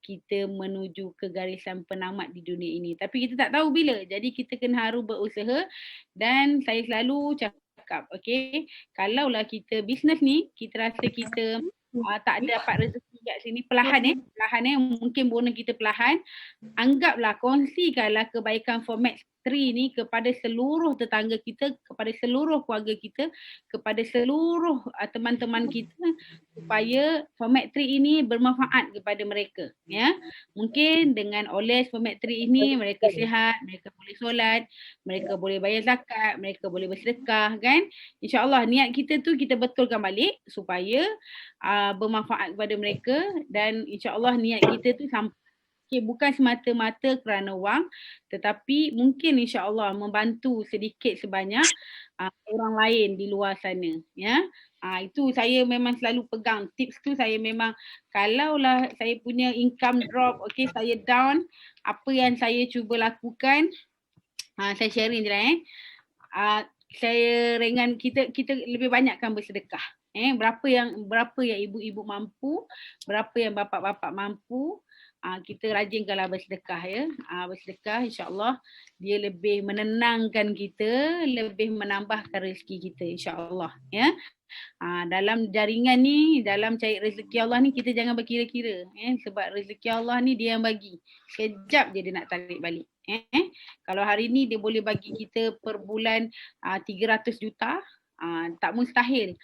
kita menuju ke garisan penamat di dunia ini. Tapi kita tak tahu bila. Jadi kita kena harus berusaha dan saya selalu cakap, okey, kalaulah kita bisnes ni, kita rasa kita tak dapat rezeki kat sini perlahan mungkin bonus kita perlahan, anggaplah kongsikanlah kebaikan format 3 ni kepada seluruh tetangga kita, kepada seluruh keluarga kita, kepada seluruh teman-teman kita supaya format 3 ini bermanfaat kepada mereka Mungkin dengan oles format 3 ini mereka sihat, mereka boleh solat, mereka boleh bayar zakat, mereka boleh bersedekah kan. InsyaAllah niat kita tu kita betulkan balik supaya bermanfaat kepada mereka dan insyaAllah niat kita tu sampai bukan semata-mata kerana wang tetapi mungkin insyaAllah membantu sedikit sebanyak orang lain di luar sana itu saya memang selalu pegang tips tu. Saya memang kalaulah saya punya income drop, okey, saya down, apa yang saya cuba lakukan saya sharing je lah saya ringan kita lebih banyakkan bersedekah. Berapa yang ibu-ibu mampu, berapa yang bapa-bapa mampu, kita rajinkanlah bersedekah bersedekah, insya-Allah dia lebih menenangkan kita, lebih menambahkan rezeki kita insya-Allah dalam jaringan ni, dalam cari rezeki Allah ni kita jangan berkira-kira sebab rezeki Allah ni dia yang bagi. Sekejap je dia nak tarik balik. Kalau hari ni dia boleh bagi kita per bulan 300 juta, tak mustahil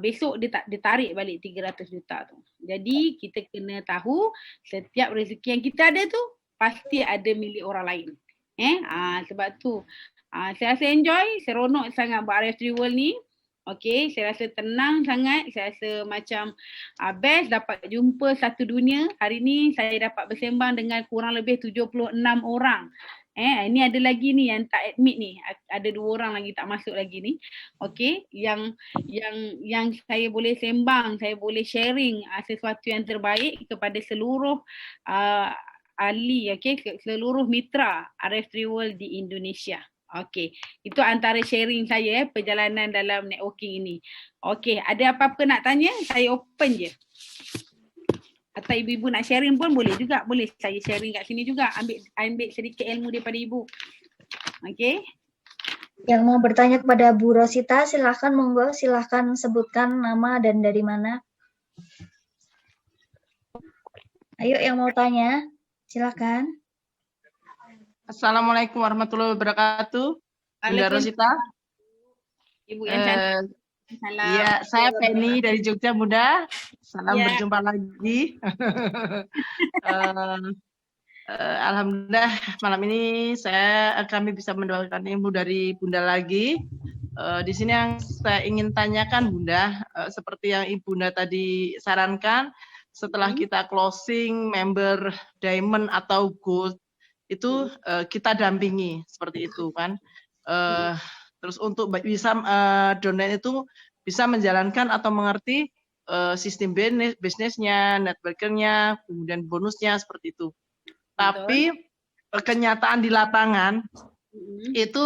besok dia tarik balik 300 juta tu. Jadi kita kena tahu setiap rezeki yang kita ada tu pasti ada milik orang lain. Sebab tu saya rasa enjoy, seronok sangat buat RF3 World ni. Okey, saya rasa tenang sangat, saya rasa macam best dapat jumpa satu dunia. Hari ni saya dapat bersembang dengan kurang lebih 76 orang. Ini ada lagi ni yang tak admit ni. Ada 2 orang lagi tak masuk lagi ni. Okey, yang saya boleh sembang, saya boleh sharing sesuatu yang terbaik kepada seluruh ahli, okey, seluruh mitra RF3 World di Indonesia. Okey, itu antara sharing saya perjalanan dalam networking ini. Okey, ada apa-apa nak tanya? Saya open je. Atau ibu-ibu nak sharing pun boleh juga. Boleh saya sharing kat sini juga. Ambil sedikit ilmu daripada ibu. Okey. Yang mau bertanya kepada Bu Rosita, silahkan monggo, silahkan sebutkan nama dan dari mana. Ayo yang mau tanya, silahkan. Assalamualaikum warahmatullahi wabarakatuh. Bunda Rosita. Ibu yang cantik. Salam. Iya, saya Penny dari Jogja, Bunda. Salam berjumpa lagi. Alhamdulillah malam ini kami bisa mendoakan ilmu dari Bunda lagi. Di sini yang saya ingin tanyakan Bunda, seperti yang Ibu Bunda tadi sarankan, setelah kita closing member Diamond atau Gold, itu kita dampingi seperti itu kan. Terus untuk bisa downline itu bisa menjalankan atau mengerti sistem bisnisnya, networkernya, kemudian bonusnya seperti itu. Tapi kenyataan di lapangan itu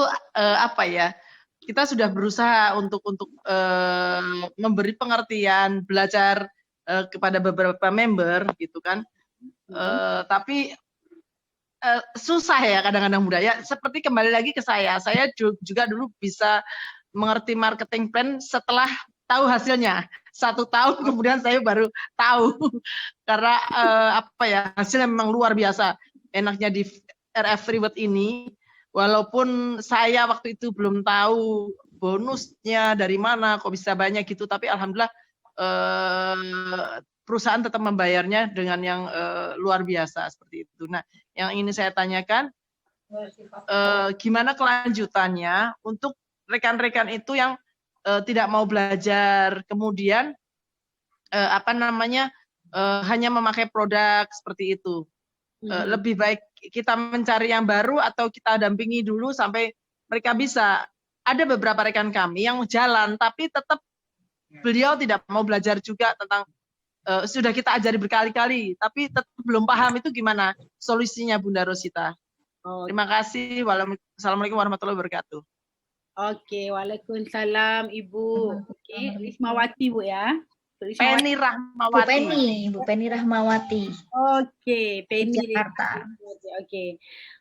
kita sudah berusaha untuk memberi pengertian, belajar kepada beberapa member gitu kan. Tapi susah ya kadang-kadang Bunda ya. Seperti kembali lagi ke saya juga dulu bisa mengerti marketing plan setelah tahu hasilnya. 1 tahun kemudian saya baru tahu karena apa ya, hasilnya memang luar biasa. Enaknya di RF Reward ini, walaupun saya waktu itu belum tahu bonusnya dari mana, kok bisa banyak gitu, tapi alhamdulillah perusahaan tetap membayarnya dengan yang luar biasa seperti itu. Nah, yang ini saya tanyakan, gimana kelanjutannya untuk rekan-rekan itu yang tidak mau belajar, kemudian hanya memakai produk seperti itu. Lebih baik kita mencari yang baru atau kita dampingi dulu sampai mereka bisa. Ada beberapa rekan kami yang jalan, tapi tetap beliau tidak mau belajar juga tentang sudah kita ajari berkali-kali, tapi tetap belum paham. Itu gimana solusinya Bunda Rosita? Terima kasih. Assalamualaikum warahmatullahi wabarakatuh. Oke, waalaikumsalam Ibu. Oke, Rismawati Bu ya. Penny Rahmawati. Bu Penny Rahmawati. Oke, Penny Jakarta.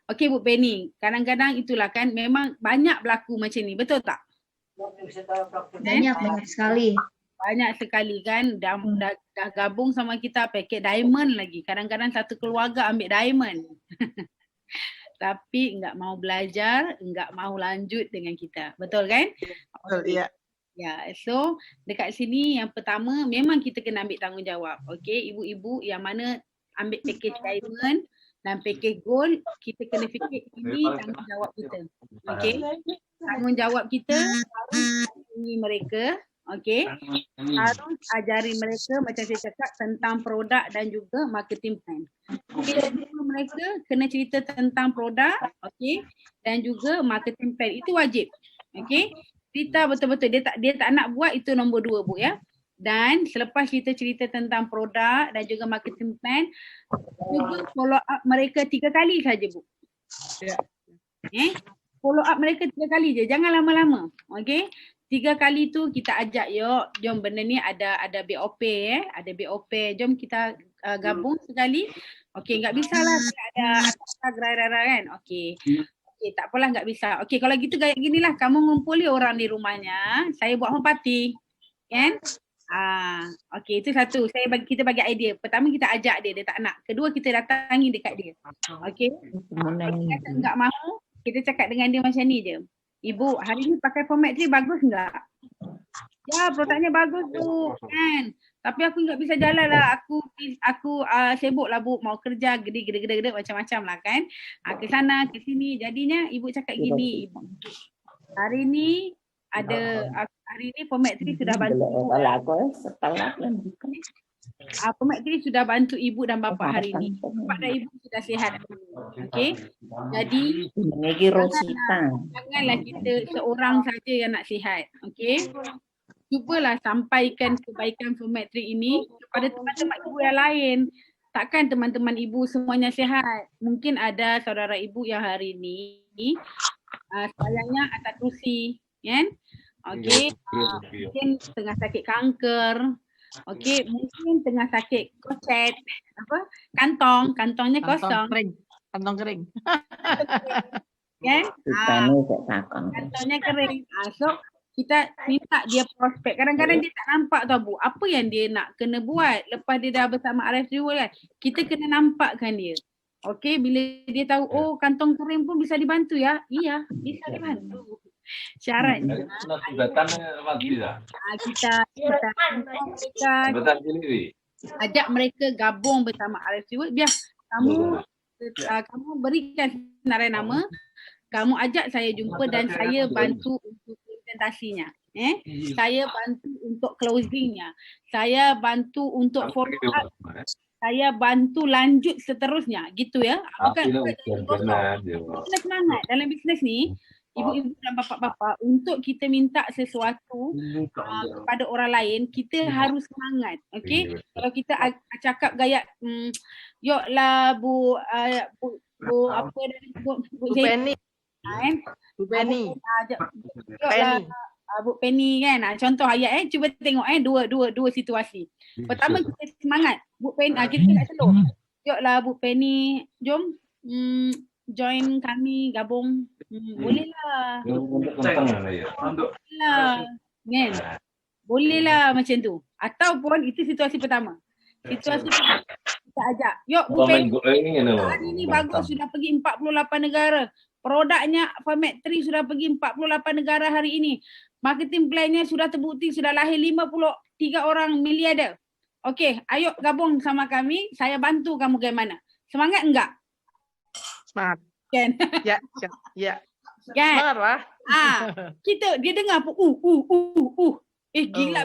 Oke Bu Penny, kadang-kadang itulah kan memang banyak berlaku macam ni, betul tak? Banyak sekali. Banyak sekali kan, dah gabung sama kita pakai diamond lagi. Kadang-kadang satu keluarga ambil diamond. Tapi enggak mau belajar, enggak mau lanjut dengan kita. Betul kan? Betul, iya. Ya, so dekat sini yang pertama memang kita kena ambil tanggungjawab. Okey, ibu-ibu yang mana ambil package diamond dan package gold, kita kena fikir ini tanggungjawab kita. Okey. Tanggungjawab kita harus ini mereka, okey. Harus ajari mereka macam saya cakap tentang produk dan juga marketing plan. Okey, mereka kena cerita tentang produk, okey, dan juga marketing plan. Itu wajib. Okey. Cerita betul-betul dia tak nak buat, itu nombor 2 Bu ya. Dan selepas kita cerita tentang produk dan juga marketing plan, juga follow up mereka 3 kali saja Bu. Follow up mereka 3 kali je, jangan lama-lama. Okey. 3 kali tu kita ajak, jom benda ni ada BOP ada BOP, jom kita gabung sekali. Okey, enggak bisalah ada gerai-gerai kan. Okey. Okey, tak apalah enggak bisa. Okey, kalau gitu kayak ginilah, kamu ngumpuli orang di rumahnya, saya buat home party. Kan? Okey, itu satu. Kita bagi idea. Pertama kita ajak dia tak nak. Kedua kita datangi dekat dia. Okey. Dia enggak mahu, kita cakap dengan dia macam ni je. Ibu, hari ni pakai format 3 bagus enggak? Ya, produknya bagus Bu, kan. Tapi aku enggak bisa jalan lah. Aku sibuk lah Bu, mau kerja gede macam-macam lah kan. Ke sana, ke sini. Jadinya ibu cakap gini, Ibu. Hari ni format 3 sudah bantu ibu. Format 3 sudah bantu ibu dan bapa hari ni. Bapak dan ibu sudah sihat. Okey. Jadi janganlah kita seorang saja yang nak sihat. Okey. Cubalah sampaikan kebaikan format 3 ini kepada teman-teman ibu yang lain. Takkan teman-teman ibu semuanya sihat. Mungkin ada saudara ibu yang hari ni sayangnya atas kerusi, kan? Okey, mungkin tengah sakit kanker. Okey, mungkin tengah sakit koset, kantongnya kosong. Kantong kering. Kan? Kantongnya kering. So kita minta dia prospek. Kadang-kadang dia tak nampak tau Bu, apa yang dia nak kena buat lepas dia dah bersama RF Reward kan. Kita kena nampakkan dia. Okey, bila dia tahu, oh kantong kering pun bisa dibantu ya. Iya, bisa dibantu. Syaratnya kita ajak mereka gabung bersama RF Reward. Biar kamu berikan senarai nama, kamu ajak saya jumpa dan saya bantu untuk presentasinya. Saya bantu untuk closingnya. Saya bantu untuk follow up. Saya bantu lanjut seterusnya. Gitu ya. Bukan kita semangat dalam bisnes ni. Ibu-ibu dan bapa-bapa, untuk kita minta sesuatu kepada orang lain, kita harus semangat. Okey? Kalau kita cakap gaya yoklah Bu apa dari Bu Penny. Bu Penny. Bu Penny kan. Contoh ayat cuba tengok dua situasi. Pertama kita semangat. Bu Penny kita kat seluruh. Yuklah Bu Penny, jom join kami gabung. Bolehlah. Bolehlah. Kan? Bolehlah macam tu. Ataupun itu situasi pertama. Situasi pertama. Kita ajak. Yuk Bu Penny. Hari ni bagus sudah pergi 48 negara. Produknya Format 3 sudah pergi 48 negara hari ini. Marketing plan-nya sudah terbukti sudah lahir 53 orang miliarder. Okey, ayo gabung sama kami. Saya bantu kamu bagaimana. Semangat enggak? Semangat. Kan? Ya. Kan? Semangat lah. Dia dengar apa? Gila.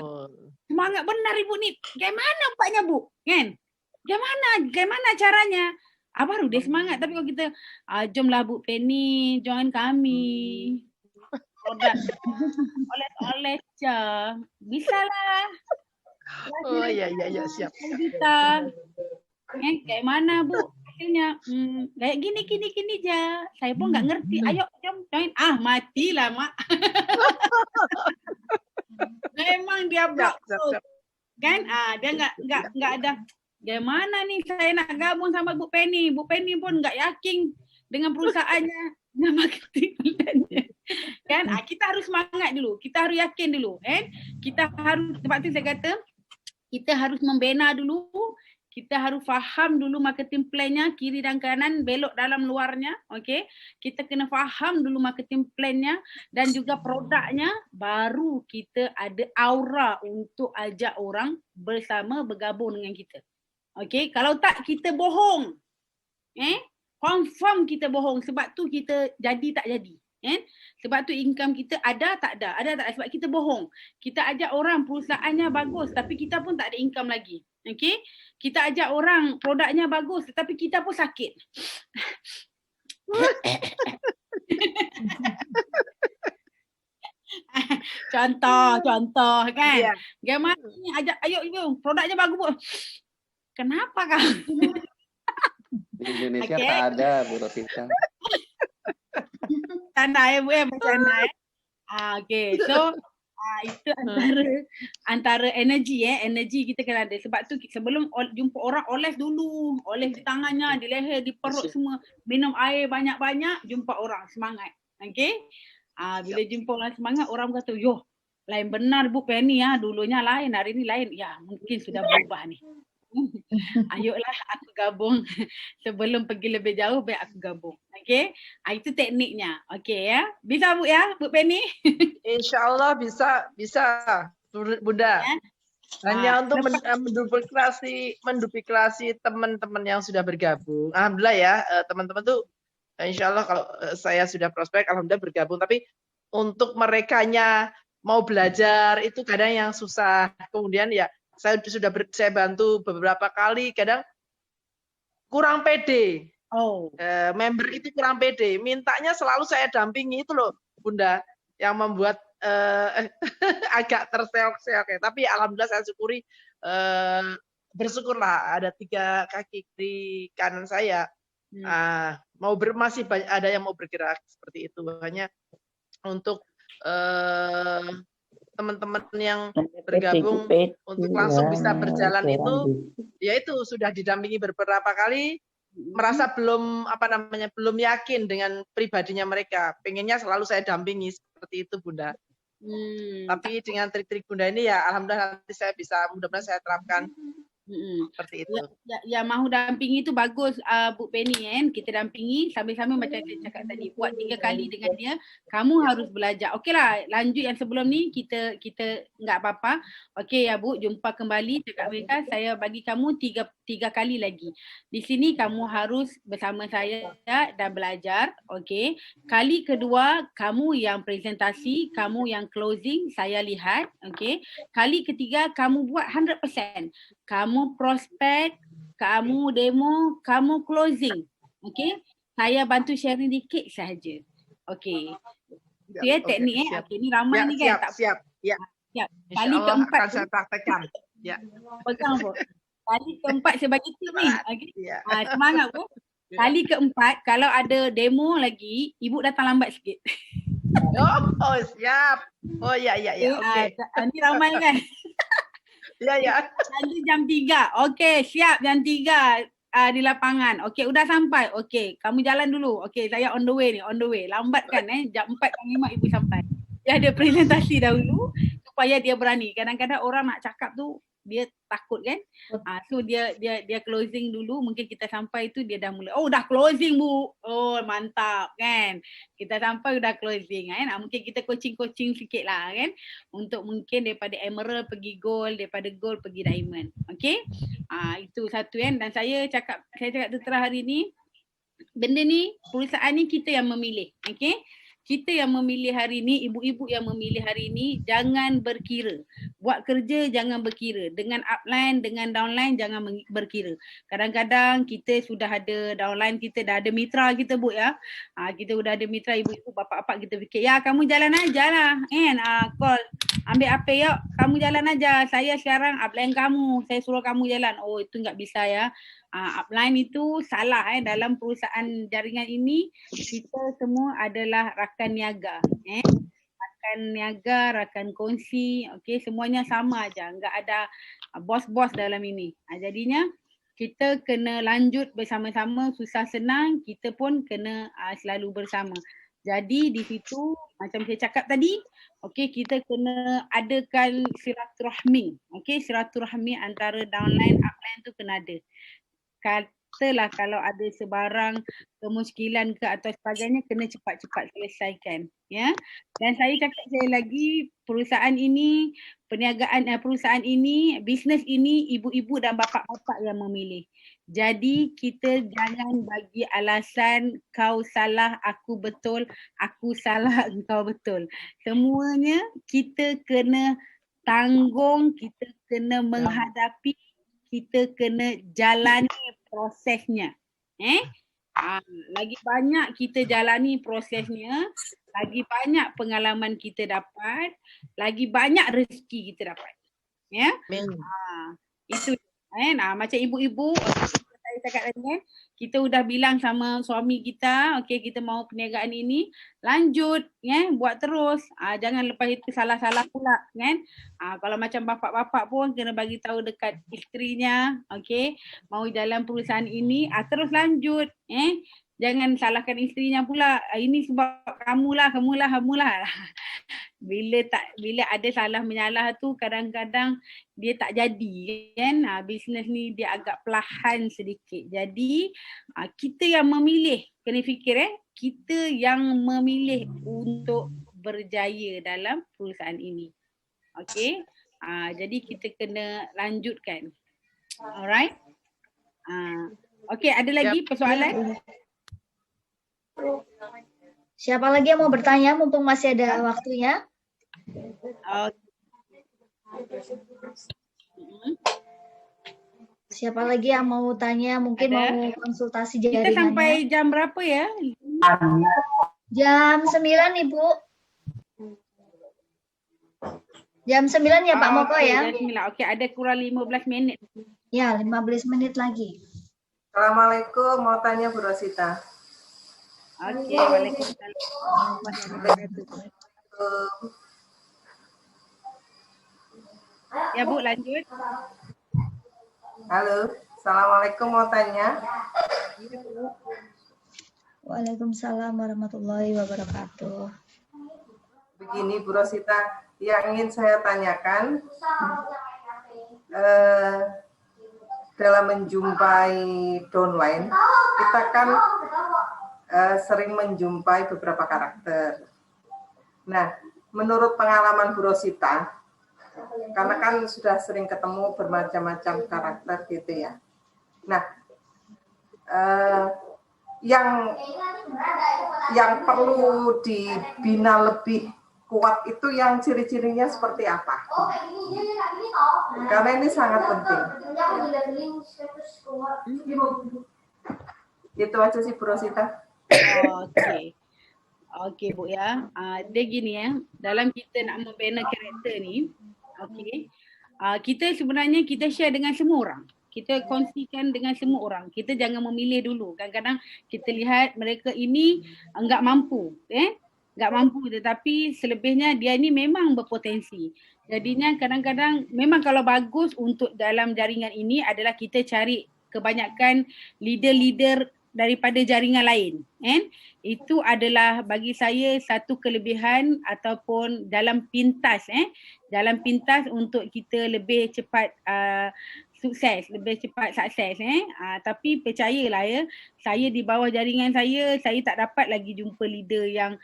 Semangat benar ibu ni. Bagaimana buatnya bu? Kan? Bagaimana caranya? Baru dia semangat. Tapi kalau kita, jomlah Bu Penny, join kami. Oleh je. Bisa lah. Ya, siap. Bisa. Kayak mana Bu? Hasilnya, kayak gini je. Saya pun nggak ngerti. Ayo, jom join. Matilah mak. Memang dia blok. Kan? Dia nggak ada. Bagaimana nih saya nak gabung sama Bu Penny. Bu Penny pun nggak yakin dengan perusahaannya, dengan marketing plan-nya. Kan? Kita harus semangat dulu. Kita harus yakin dulu. Kita harus, sebab tu saya kata, kita harus membina dulu. Kita harus faham dulu marketing plan-nya, kiri dan kanan, belok dalam luarnya. Okay? Kita kena faham dulu marketing plan-nya dan juga produknya. Baru kita ada aura untuk ajak orang bersama bergabung dengan kita. Okay, kalau tak kita bohong. Confirm kita bohong. Sebab tu kita jadi tak jadi. Sebab tu income kita ada tak ada. Ada tak ada. Sebab kita bohong. Kita ajak orang perusahaannya bagus tapi kita pun tak ada income lagi. Okay, kita ajak orang produknya bagus tetapi kita pun sakit. Contoh kan. Yeah. Bagaimana ni ajak, ayo produknya bagus Bu. Kenapa kamu? Di Indonesia tak ada Bu Rosita. Tanda Bu bercanda okay. So itu antara energi energi kita kena ada. Sebab tu sebelum jumpa orang oles dulu. Oles di tangannya, di leher, di perut semua. Minum air banyak-banyak, jumpa orang semangat. Okay? Bila jumpa orang semangat, orang kata, yoh, lain benar Bu Penny dulunya lain, hari ni lain. Ya, mungkin sudah berubah ni. Ayolah aku gabung. Sebelum pergi lebih jauh, baik aku gabung. Okay? Itu tekniknya. Okay ya. Bisa Bu ya, Bu Penny? InsyaAllah bisa Bunda. Hanya untuk menduplikasi teman-teman yang sudah bergabung. Alhamdulillah ya, teman-teman tuh InsyaAllah kalau saya sudah prospek, alhamdulillah bergabung. Tapi untuk merekanya mau belajar itu kadang yang susah. Kemudian ya saya bantu beberapa kali, kadang kurang pede. Member itu kurang pede. Mintanya selalu saya dampingi itu loh, Bunda, yang membuat agak terseok-seok ya. Tapi alhamdulillah saya syukuri, bersyukurlah ada 3 kaki di kanan saya. Masih banyak ada yang mau bergerak seperti itu. Hanya untuk teman-teman yang bergabung untuk langsung bisa berjalan itu, yaitu sudah didampingi beberapa kali, merasa belum belum yakin dengan pribadinya mereka. Pengennya selalu saya dampingi seperti itu, Bunda. Tapi dengan trik-trik Bunda ini ya alhamdulillah nanti saya bisa, mudah-mudahan saya terapkan seperti itu. Ya mahu dampingi itu bagus, Bu Penny kan. Kita dampingi sambil-sambil macam saya cakap tadi, buat 3 kali dengan dia. Kamu harus belajar. Okeylah, lanjut yang sebelum ni kita enggak apa-apa. Okey ya Bu, jumpa kembali dekat mereka. Saya bagi kamu 3 kali lagi. Di sini kamu harus bersama saya dan belajar. Okey. Kali kedua kamu yang presentasi, kamu yang closing, saya lihat. Okey. Kali ketiga kamu buat 100%. Kamu prospek, kamu demo, kamu closing. Okey. Saya bantu sharing dikit sahaja. Okey. Itu ya teknik Okey, ni ramai ni kan. Siap. Kali keempat akan saya praktekkan. Ya. Pegang Bu. Kali keempat saya bagi tip ni. Okay. Semangat Bu. Kali keempat kalau ada demo lagi, Ibu datang lambat sikit. Oh, siap. Oh ya. Oke. Ini ramal kan? Ya. Nanti jam 3. Okey, siap jam 3 di lapangan. Okey, udah sampai. Okey, kamu jalan dulu. Okey, saya on the way. Lambat kan jam 4:05 ibu sampai. Dia ada presentasi dahulu supaya dia berani. Kadang-kadang orang nak cakap tu dia takut kan. So dia closing dulu, mungkin kita sampai tu dia dah mula. Oh dah closing Bu. Oh mantap kan. Kita sampai dah closing kan. Mungkin kita coaching sikit lah kan. Untuk mungkin daripada emerald pergi gold, daripada gold pergi diamond. Okay. Itu satu kan. Dan saya cakap tertera hari ni, benda ni, perusahaan ni kita yang memilih. Okay. Kita yang memilih hari ni, ibu-ibu yang memilih hari ni, jangan berkira. Buat kerja jangan berkira. Dengan upline, dengan downline jangan berkira. Kadang-kadang kita sudah ada downline, kita dah ada mitra kita Bu ya. Kita sudah ada mitra ibu-ibu, bapak-bapak kita fikir, ya kamu jalan aja lah. Call, ambil apa yuk, kamu jalan aja. Saya sekarang upline kamu, saya suruh kamu jalan. Oh itu enggak bisa ya. Upline itu salah dalam perusahaan jaringan ini. Kita semua adalah rakan niaga, rakan niaga, rakan kongsi, okey, semuanya sama aja, enggak ada bos-bos dalam ini. Jadinya kita kena lanjut bersama-sama, susah senang kita pun kena selalu bersama. Jadi di situ macam saya cakap tadi, okey, kita kena adakan silaturahmi. Okey, silaturahmi antara downline upline tu kena ada. Katalah kalau ada sebarang kemuskilan ke atau sebagainya, kena cepat-cepat selesaikan ya. Dan saya cakap sekali lagi, perusahaan ini, perniagaan perusahaan ini, bisnes ini ibu-ibu dan bapa-bapa yang memilih. Jadi kita jangan bagi alasan kau salah, aku betul, aku salah, engkau betul. Semuanya kita kena tanggung, kita kena menghadapi, kita kena jalani prosesnya. Lagi banyak kita jalani prosesnya, lagi banyak pengalaman kita dapat, lagi banyak rezeki kita dapat. Ya. Itu macam ibu-ibu saya cakap tadi kan, kita udah bilang sama suami kita, okey kita mau perniagaan ini, lanjut buat terus. Jangan lepas itu salah-salah pula kan. Kalau macam bapak-bapak pun kena bagi tahu dekat isterinya, okey, mau jalan perusahaan ini, terus lanjut jangan salahkan isterinya pula. Ini sebab kamulah. Bila ada salah menyalah tu kadang-kadang dia tak jadi kan. Bisnes ni dia agak perlahan sedikit. Jadi kita yang memilih, kena fikir kita yang memilih untuk berjaya dalam perusahaan ini. Okey. Jadi kita kena lanjutkan. Alright. Okey, ada lagi persoalan? Siapa lagi yang mau bertanya mumpung masih ada waktunya? Siapa lagi yang mau tanya, mungkin mau konsultasi jaringannya? Kita sampai jam berapa ya? Jam 9 Ibu. Jam 9 ya Pak Moko ya? Okey, ada kurang 15 minit. Ya, 15 menit lagi. Assalamualaikum, mau tanya Bu Rosita. Okey, waalaikumsalam. Ya Bu, lanjut. Halo, Assalamualaikum, mau tanya. Waalaikumsalam warahmatullahi wabarakatuh. Begini Bu Rosita, yang ingin saya tanyakan, dalam menjumpai downline, kita kan sering menjumpai beberapa karakter. Nah, menurut pengalaman Bu Rosita, karena kan sudah sering ketemu bermacam-macam karakter gitu ya. Nah, yang perlu dibina lebih kuat itu yang ciri-cirinya seperti apa? Karena ini sangat penting. Itu aja sih Bu Rosita. Okey Bu ya. Dia gini dalam kita nak membina karakter ni, okey. Kita sebenarnya kita share dengan semua orang. Kita kongsikan dengan semua orang. Kita jangan memilih dulu. Kadang-kadang kita lihat mereka ini enggak mampu, nggak mampu, tetapi selebihnya dia ni memang berpotensi. Jadinya kadang-kadang memang kalau bagus untuk dalam jaringan ini adalah kita cari kebanyakan leader-leader daripada jaringan lain, kan? Itu adalah bagi saya satu kelebihan ataupun dalam pintas untuk kita lebih cepat sukses, lebih cepat sukses. Tapi percayalah ya, saya di bawah jaringan saya tak dapat lagi jumpa leader yang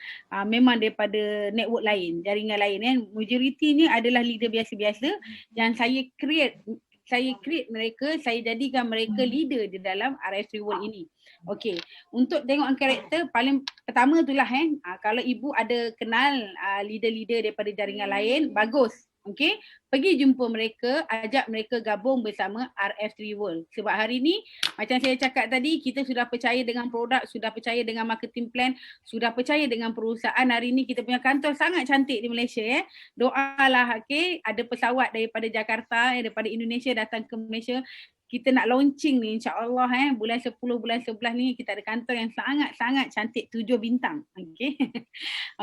memang daripada network lain, jaringan lain kan. Majoritinya adalah leader biasa-biasa yang saya create mereka, saya jadikan mereka leader di dalam RF3 World ini. Okey, untuk tengok karakter paling pertama itulah kalau ibu ada kenal leader-leader daripada jaringan lain, bagus. Okey, pergi jumpa mereka, ajak mereka gabung bersama RF3 World. Sebab hari ni macam saya cakap tadi, kita sudah percaya dengan produk, sudah percaya dengan marketing plan, sudah percaya dengan perusahaan. Hari ni kita punya kantor sangat cantik di Malaysia ya. Doalah okey, ada pesawat daripada Jakarta, daripada Indonesia datang ke Malaysia. Kita nak launching ni insya-Allah bulan 10 bulan 11 ni kita ada kantor yang sangat-sangat cantik 7 bintang. Okey.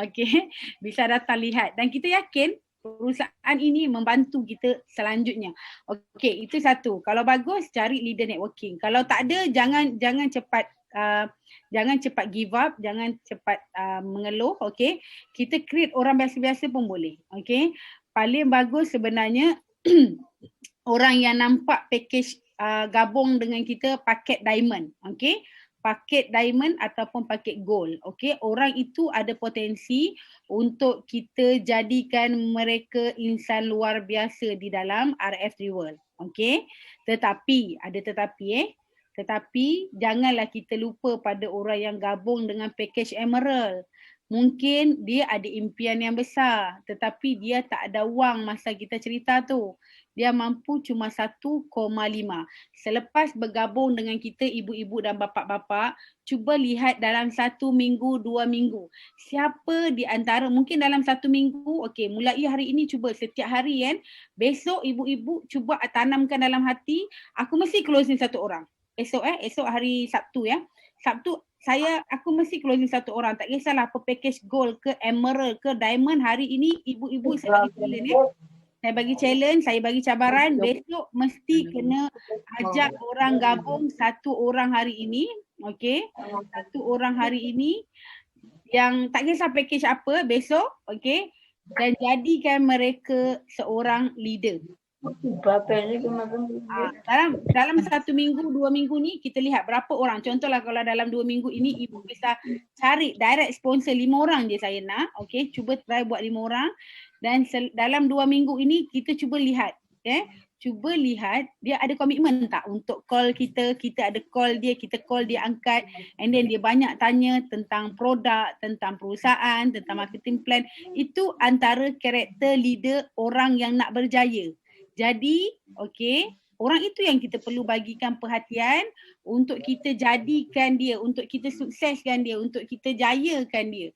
Okey, bisa datang lihat dan kita yakin perusahaan ini membantu kita selanjutnya. Okey, itu satu. Kalau bagus cari leader networking. Kalau tak ada jangan cepat give up, jangan cepat mengeluh. Okey. Kita create orang biasa-biasa pun boleh. Okey. Paling bagus sebenarnya orang yang nampak package gabung dengan kita paket diamond. Okey. Paket diamond ataupun paket gold. Okey, orang itu ada potensi untuk kita jadikan mereka insan luar biasa di dalam RF3 World. Okey, tetapi janganlah kita lupa pada orang yang gabung dengan package emerald. Mungkin dia ada impian yang besar tetapi dia tak ada wang masa kita cerita tu. Dia mampu cuma 1,5. Selepas bergabung dengan kita ibu-ibu dan bapa-bapa, cuba lihat dalam 1 minggu, 2 minggu. Siapa di antara, mungkin dalam 1 minggu, okey, mulai hari ini cuba setiap hari kan. Besok ibu-ibu cuba tanamkan dalam hati, aku mesti closing 1 orang. Esok hari Sabtu ya. Sabtu aku mesti closing 1 orang. Tak kisahlah apa package gold ke emerald ke diamond, hari ini ibu-ibu saya bagi challenge ya. Saya bagi challenge, saya bagi cabaran, besok mesti kena ajak orang gabung 1 orang hari ini. Okey, 1 orang hari ini yang tak kisah package apa besok, okey, dan jadikan mereka seorang leader. Dalam 1 minggu, 2 minggu ni kita lihat berapa orang. Contohlah kalau dalam 2 minggu ini ibu bisa cari direct sponsor 5 orang je saya nak. Okey, cuba try buat 5 orang. Dan dalam 2 minggu ini kita cuba lihat. Cuba lihat dia ada komitmen tak untuk call kita. Kita ada call dia, kita call dia angkat. And then dia banyak tanya tentang produk, tentang perusahaan, tentang marketing plan. Itu antara karakter leader orang yang nak berjaya. Jadi, okey, orang itu yang kita perlu bagikan perhatian untuk kita jadikan dia, untuk kita sukseskan dia, untuk kita jayakan dia.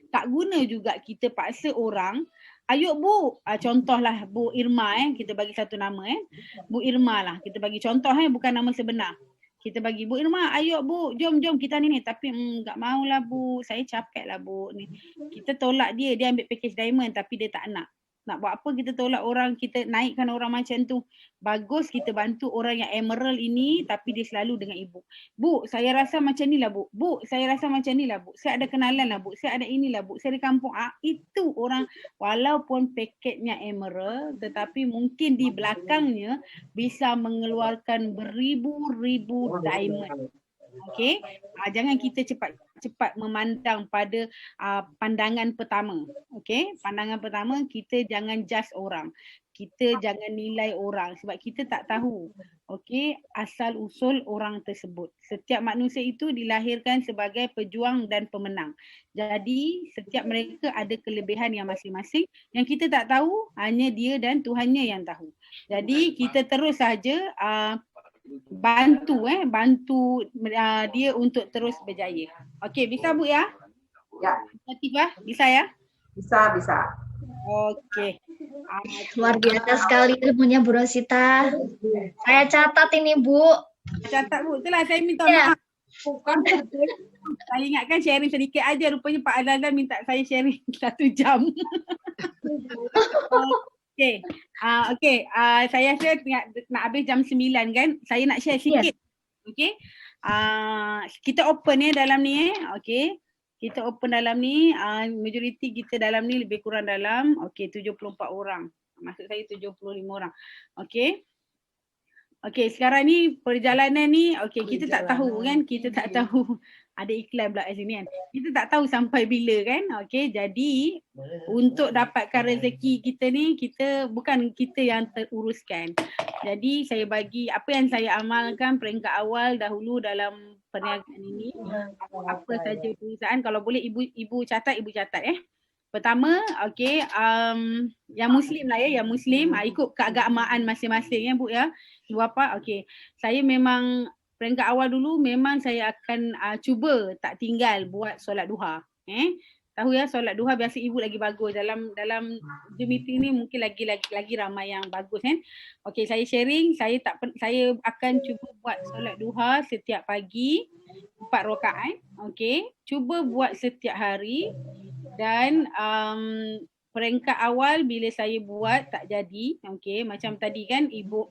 Tak guna juga kita paksa orang, ayo Bu, contohlah Bu Irma kita bagi satu nama Bu Irma lah, kita bagi contoh bukan nama sebenar. Kita bagi Bu Irma, ayo Bu, jom kita ni. Tapi enggak maulah Bu, saya capek lah Bu ni. Kita tolak dia ambil package diamond tapi dia tak nak. Nak buat apa kita tolak orang, kita naikkan orang macam tu. Bagus kita bantu orang yang emerald ini tapi dia selalu dengan ibu. Bu, saya rasa macam ni lah Bu. Bu, saya rasa macam ni lah Bu. Saya ada kenalan lah Bu. Saya ada inilah Bu. Saya di kampung. Itu orang walaupun paketnya emerald tetapi mungkin di belakangnya bisa mengeluarkan beribu-ribu diamond. Okey, jangan kita cepat memandang pada pandangan pertama. Okey, pandangan pertama kita jangan judge orang. Kita jangan nilai orang sebab kita tak tahu okey asal usul orang tersebut. Setiap manusia itu dilahirkan sebagai pejuang dan pemenang. Jadi setiap mereka ada kelebihan yang masing-masing yang kita tak tahu, hanya dia dan Tuhannya yang tahu. Jadi kita terus saja bantu dia untuk terus berjaya. Okey, bisa Bu ya? Ya. Latifah, bisa ya? Bisa. Okey. Luar biasa sekali ilmunya Bu Rosita. Saya catat ini Bu. Catat Bu, itulah saya minta maaf. Saya ingatkan sharing sedikit aja. Rupanya Pak Azazan minta saya sharing 1 jam. Okey. Saya rasa nak habis jam 9 kan. Saya nak share sikit. Okey. Kita open dalam ni Okey. Kita open dalam ni. Majoriti kita dalam ni lebih kurang dalam 74 orang. Maksud saya 75 orang. Okey. Okey, sekarang ni perjalanan ni kita tak tahu kan, kita tak tahu. Ada iklan pula kat sini kan. Kita tak tahu sampai bila kan. Okey, jadi untuk dapatkan rezeki kita ni, bukan kita yang teruruskan. Jadi saya bagi apa yang saya amalkan peringkat awal dahulu dalam perniagaan ini. Apa saja perusahaan, kalau boleh ibu catat Pertama, yang Muslim lah yang Muslim, ikut keagamaan masing-masing ya Bu ya. Ibu bapa, saya memang peringkat awal dulu memang saya akan cuba tak tinggal buat solat duha. Tahu ya, solat duha biasa ibu lagi bagus dalam Zoom meeting ni, mungkin lagi ramai yang bagus kan. Saya sharing, saya akan cuba buat solat duha setiap pagi 4 rakaat. Cuba buat setiap hari. Dan peringkat awal bila saya buat tak jadi, macam tadi kan Ibu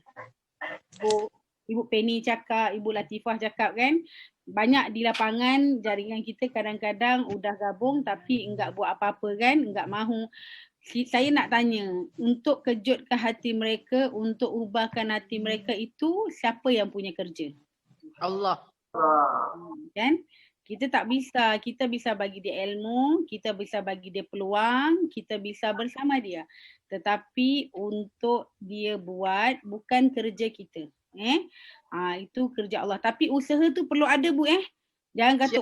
Penny cakap, Ibu Latifah cakap kan, banyak di lapangan jaringan kita kadang-kadang udah gabung tapi enggak buat apa-apa kan, enggak mahu. Saya nak tanya, untuk kejutkan hati mereka, untuk ubahkan hati mereka itu, siapa yang punya kerja? Allah. Kan? Kita tak bisa, kita bisa bagi dia ilmu, kita bisa bagi dia peluang, kita bisa bersama dia. Tetapi untuk dia buat bukan kerja kita. Itu kerja Allah. Tapi usaha tu perlu ada Bu Jangan kata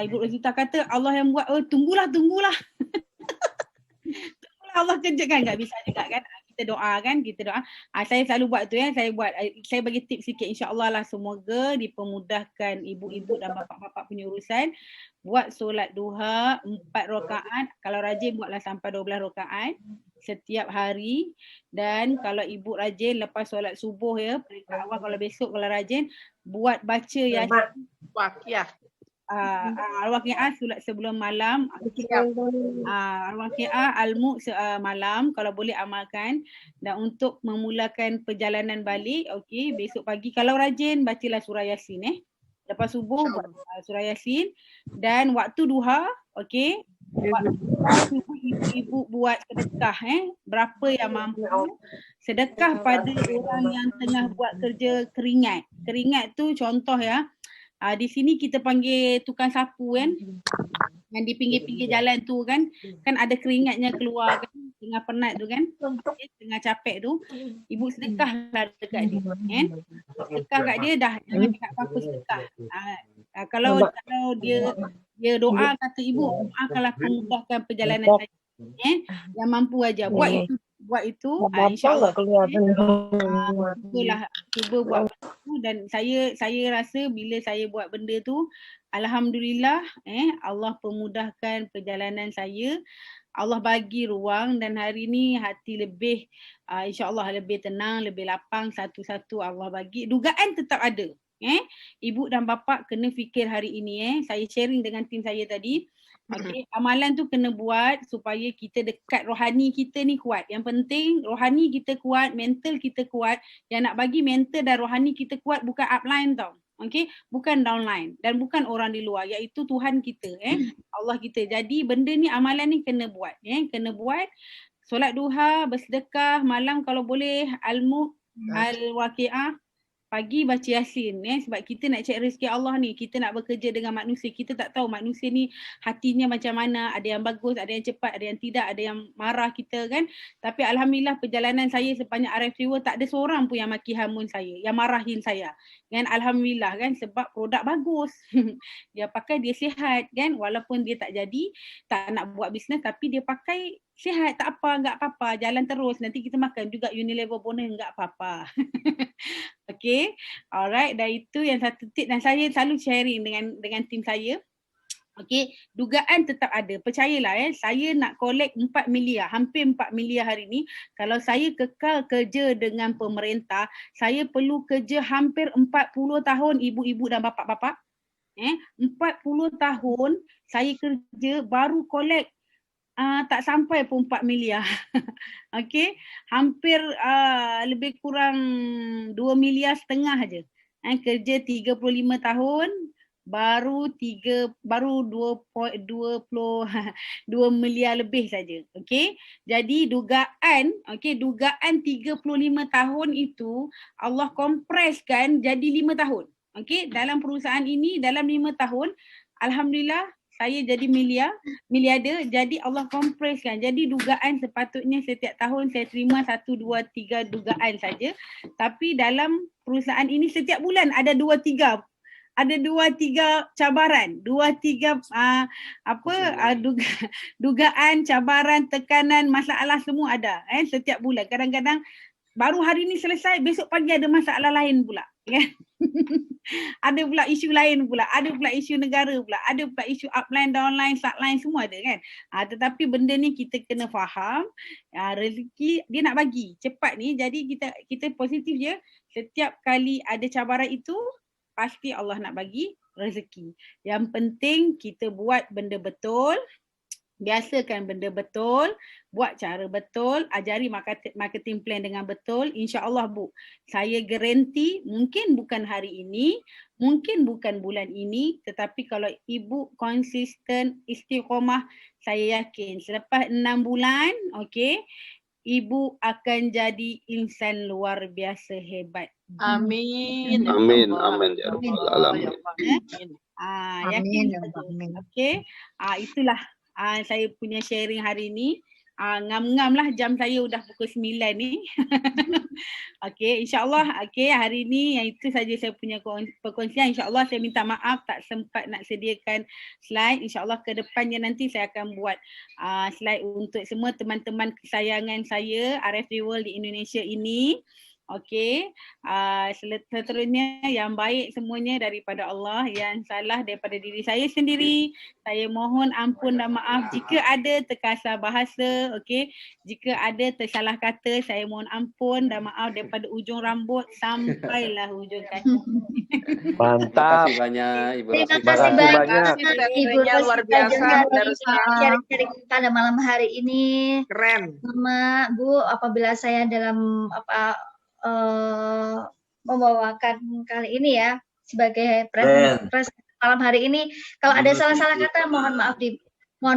Ibu Rosita kata Allah yang buat, tunggulah. Tunggulah Allah kerjakan, enggak bisa juga kan. Kita doa kan, saya selalu buat tu saya bagi tips sikit, insya-Allah lah, semoga dipermudahkan ibu-ibu dan bapa-bapa punya urusan. Buat solat duha 4 rakaat, kalau rajin buatlah sampai 12 rakaat setiap hari. Dan kalau ibu rajin lepas solat subuh peringkat awal, kalau besok kalau rajin buat baca Yasin, Al-Waqi'ah sebelum malam, Al-Waqi'ah, Al-Mulk malam, kalau boleh amalkan. Dan untuk memulakan perjalanan balik, besok pagi kalau rajin bacalah surah Yasin lepas subuh buat surah Yasin. Dan waktu duha, ibu buat sedekah berapa yang mampu, sedekah pada orang yang tengah buat kerja keringat. Keringat tu contoh di sini kita panggil tukang sapu kan, yang di pinggir-pinggir jalan tu kan ada keringatnya keluar kan, tengah penat tu kan, tengah capek tu, ibu sedekahlah dekat dia kan. Sedekah kat dia dah, jangan cakap apa-apa, sedekah. Kalau dia doa, kata ibu, doakanlah pemudahkan perjalanan saya, yang mampu aja buat itu insya-Allah cuba buat itu. Dan saya rasa bila saya buat benda tu, alhamdulillah Allah pemudahkan perjalanan saya. Allah bagi ruang dan hari ni hati lebih insya-Allah lebih tenang, lebih lapang, satu-satu Allah bagi. Dugaan tetap ada. Ibu dan bapa kena fikir hari ini saya sharing dengan tim saya tadi. Amalan tu kena buat supaya kita dekat, rohani kita ni kuat. Yang penting rohani kita kuat, mental kita kuat. Yang nak bagi mental dan rohani kita kuat bukan upline tau. Bukan downline dan bukan orang di luar, iaitu Tuhan kita Allah kita. Jadi benda ni, amalan ni kena buat kena buat. Solat duha, bersedekah, malam kalau boleh Al-Mulk, Al-Waqi'ah, pagi baca Yasin sebab kita nak cari rezeki Allah ni, kita nak bekerja dengan manusia, kita tak tahu manusia ni hatinya macam mana, ada yang bagus, ada yang cepat, ada yang tidak, ada yang marah kita kan. Tapi alhamdulillah perjalanan saya sepanjang RFC World tak ada seorang pun yang maki hamun saya, yang marahin saya kan, alhamdulillah kan, sebab produk bagus. Dia pakai, dia sihat kan, walaupun dia tak jadi, tak nak buat bisnes tapi dia pakai sihat, tak apa, enggak apa-apa, jalan terus. Nanti kita makan juga Unilever bonus, enggak apa-apa. Alright, dan itu yang satu tip dan saya selalu sharing dengan tim saya. Dugaan tetap ada. Percayalah saya nak collect 4 miliar, hampir 4 miliar hari ni. Kalau saya kekal kerja dengan pemerintah, saya perlu kerja hampir 40 tahun, ibu-ibu dan bapa-bapa. 40 tahun saya kerja baru collect tak sampai pun 4 miliar. Okey, hampir lebih kurang 2,5 miliar aja. Kerja 35 tahun baru 22 miliar lebih saja. Okey. Jadi dugaan 35 tahun itu Allah kompreskan jadi 5 tahun. Okey, dalam perusahaan ini dalam 5 tahun alhamdulillah saya jadi miliarder. Jadi Allah kompreskan. Jadi dugaan sepatutnya setiap tahun saya terima 1, 2, 3 dugaan saja. Tapi dalam perusahaan ini setiap bulan ada 2, 3 cabaran, 2, 3 dugaan, cabaran, tekanan, masalah semua ada setiap bulan. Kadang-kadang baru hari ni selesai, besok pagi ada masalah lain pula, kan? Ada pula isu lain pula, ada pula isu negara pula, ada pula isu upline, downline, subline, semua ada kan. Tetapi benda ni kita kena faham, rezeki dia nak bagi cepat ni, jadi kita positif je. Setiap kali ada cabaran itu pasti Allah nak bagi rezeki. Yang penting kita buat benda betul, biasakan benda betul, buat cara betul, ajari marketing plan dengan betul. InsyaAllah Bu, saya garanti mungkin bukan hari ini, mungkin bukan bulan ini, tetapi kalau Ibu konsisten istiqomah, saya yakin selepas 6 bulan, okey, Ibu akan jadi insan luar biasa hebat. Amin. Amin. Amin. Ya Rabbal Alamin. Yakin. Okey. Itulah saya punya sharing hari ni. Ngam-ngam lah jam saya udah pukul 9 ni. Okey, insyaAllah hari ni yang itu saja saya punya perkongsian. InsyaAllah saya minta maaf tak sempat nak sediakan slide. InsyaAllah ke depannya nanti saya akan buat slide untuk semua teman-teman kesayangan saya RFD World di Indonesia ini. Okey, seterusnya yang baik semuanya daripada Allah, yang salah daripada diri saya sendiri. Saya mohon ampun dan maaf jika ada terkasar bahasa, okey. Jika ada tersalah kata, saya mohon ampun dan maaf daripada ujung rambut sampailah ujung kaki. Mantap. Terima kasih banyak Ibu Terima Rosita. kasih banyak Ibu luar biasa, sharing-sharing pada malam hari ini. Keren. Sama Bu, apabila saya dalam membawakan kali ini ya sebagai pres malam hari ini, kalau ada salah-salah kata mohon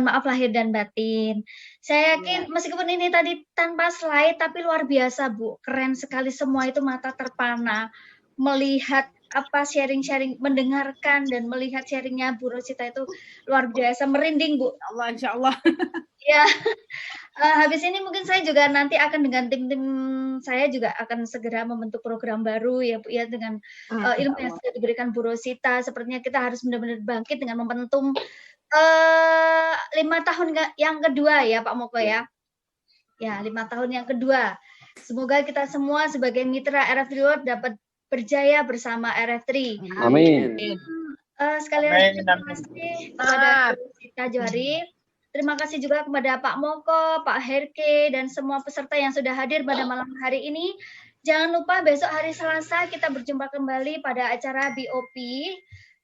maaf lahir dan batin. Saya yakin meskipun ini tadi tanpa slide tapi luar biasa Bu, keren sekali semua itu, mata terpana melihat sharing-sharing, mendengarkan dan melihat sharingnya Bu Rosita itu luar biasa, merinding Bu. Allah, insyaAllah. Ya, habis ini mungkin saya juga nanti akan dengan tim-tim saya juga akan segera membentuk program baru ya Bu ya, dengan ilmu yang sudah diberikan Bu Rosita. Sepertinya kita harus benar-benar bangkit dengan momentum 5 tahun yang kedua ya Pak Moko ya. Ya, 5 tahun yang kedua. Semoga kita semua sebagai mitra RF3 World dapat berjaya bersama RF3. Amin. Sekali lagi terima kasih kepada Bu Rosita Johari. Terima kasih juga kepada Pak Moko, Pak Herke, dan semua peserta yang sudah hadir pada malam hari ini. Jangan lupa besok hari Selasa kita berjumpa kembali pada acara BOP.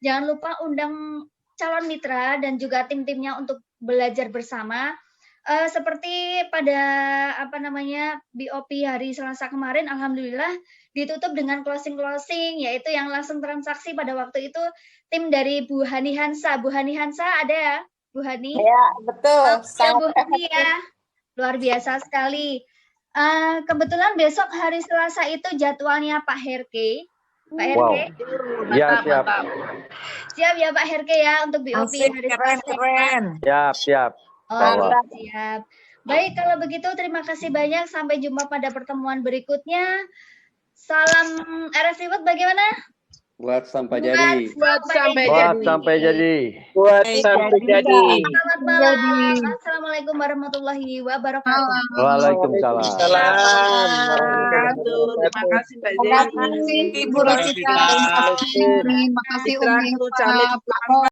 Jangan lupa undang calon mitra dan juga tim-timnya untuk belajar bersama. Seperti pada BOP hari Selasa kemarin, alhamdulillah ditutup dengan closing, yaitu yang langsung transaksi pada waktu itu tim dari Bu Hani Hansa. Bu Hani Hansa ada ya? Bu Hani? Ya, betul. Bu Hani ya, luar biasa sekali. Kebetulan besok hari Selasa itu jadwalnya Pak Herke. Pak Herke? Ya, siap. Siap ya Pak Herke ya untuk BOP hari Selasa. Keren. Siap. Siap. Baik, kalau begitu terima kasih banyak. Sampai jumpa pada pertemuan berikutnya. Salam RF World bagaimana? Buat sampai jadi. Buat sampai jadi. Selamat malam. Assalamualaikum warahmatullahi wabarakatuh. Waalaikumsalam. Terima kasih Mbak Jenny. Ibu Rosita. Terima kasih Umi.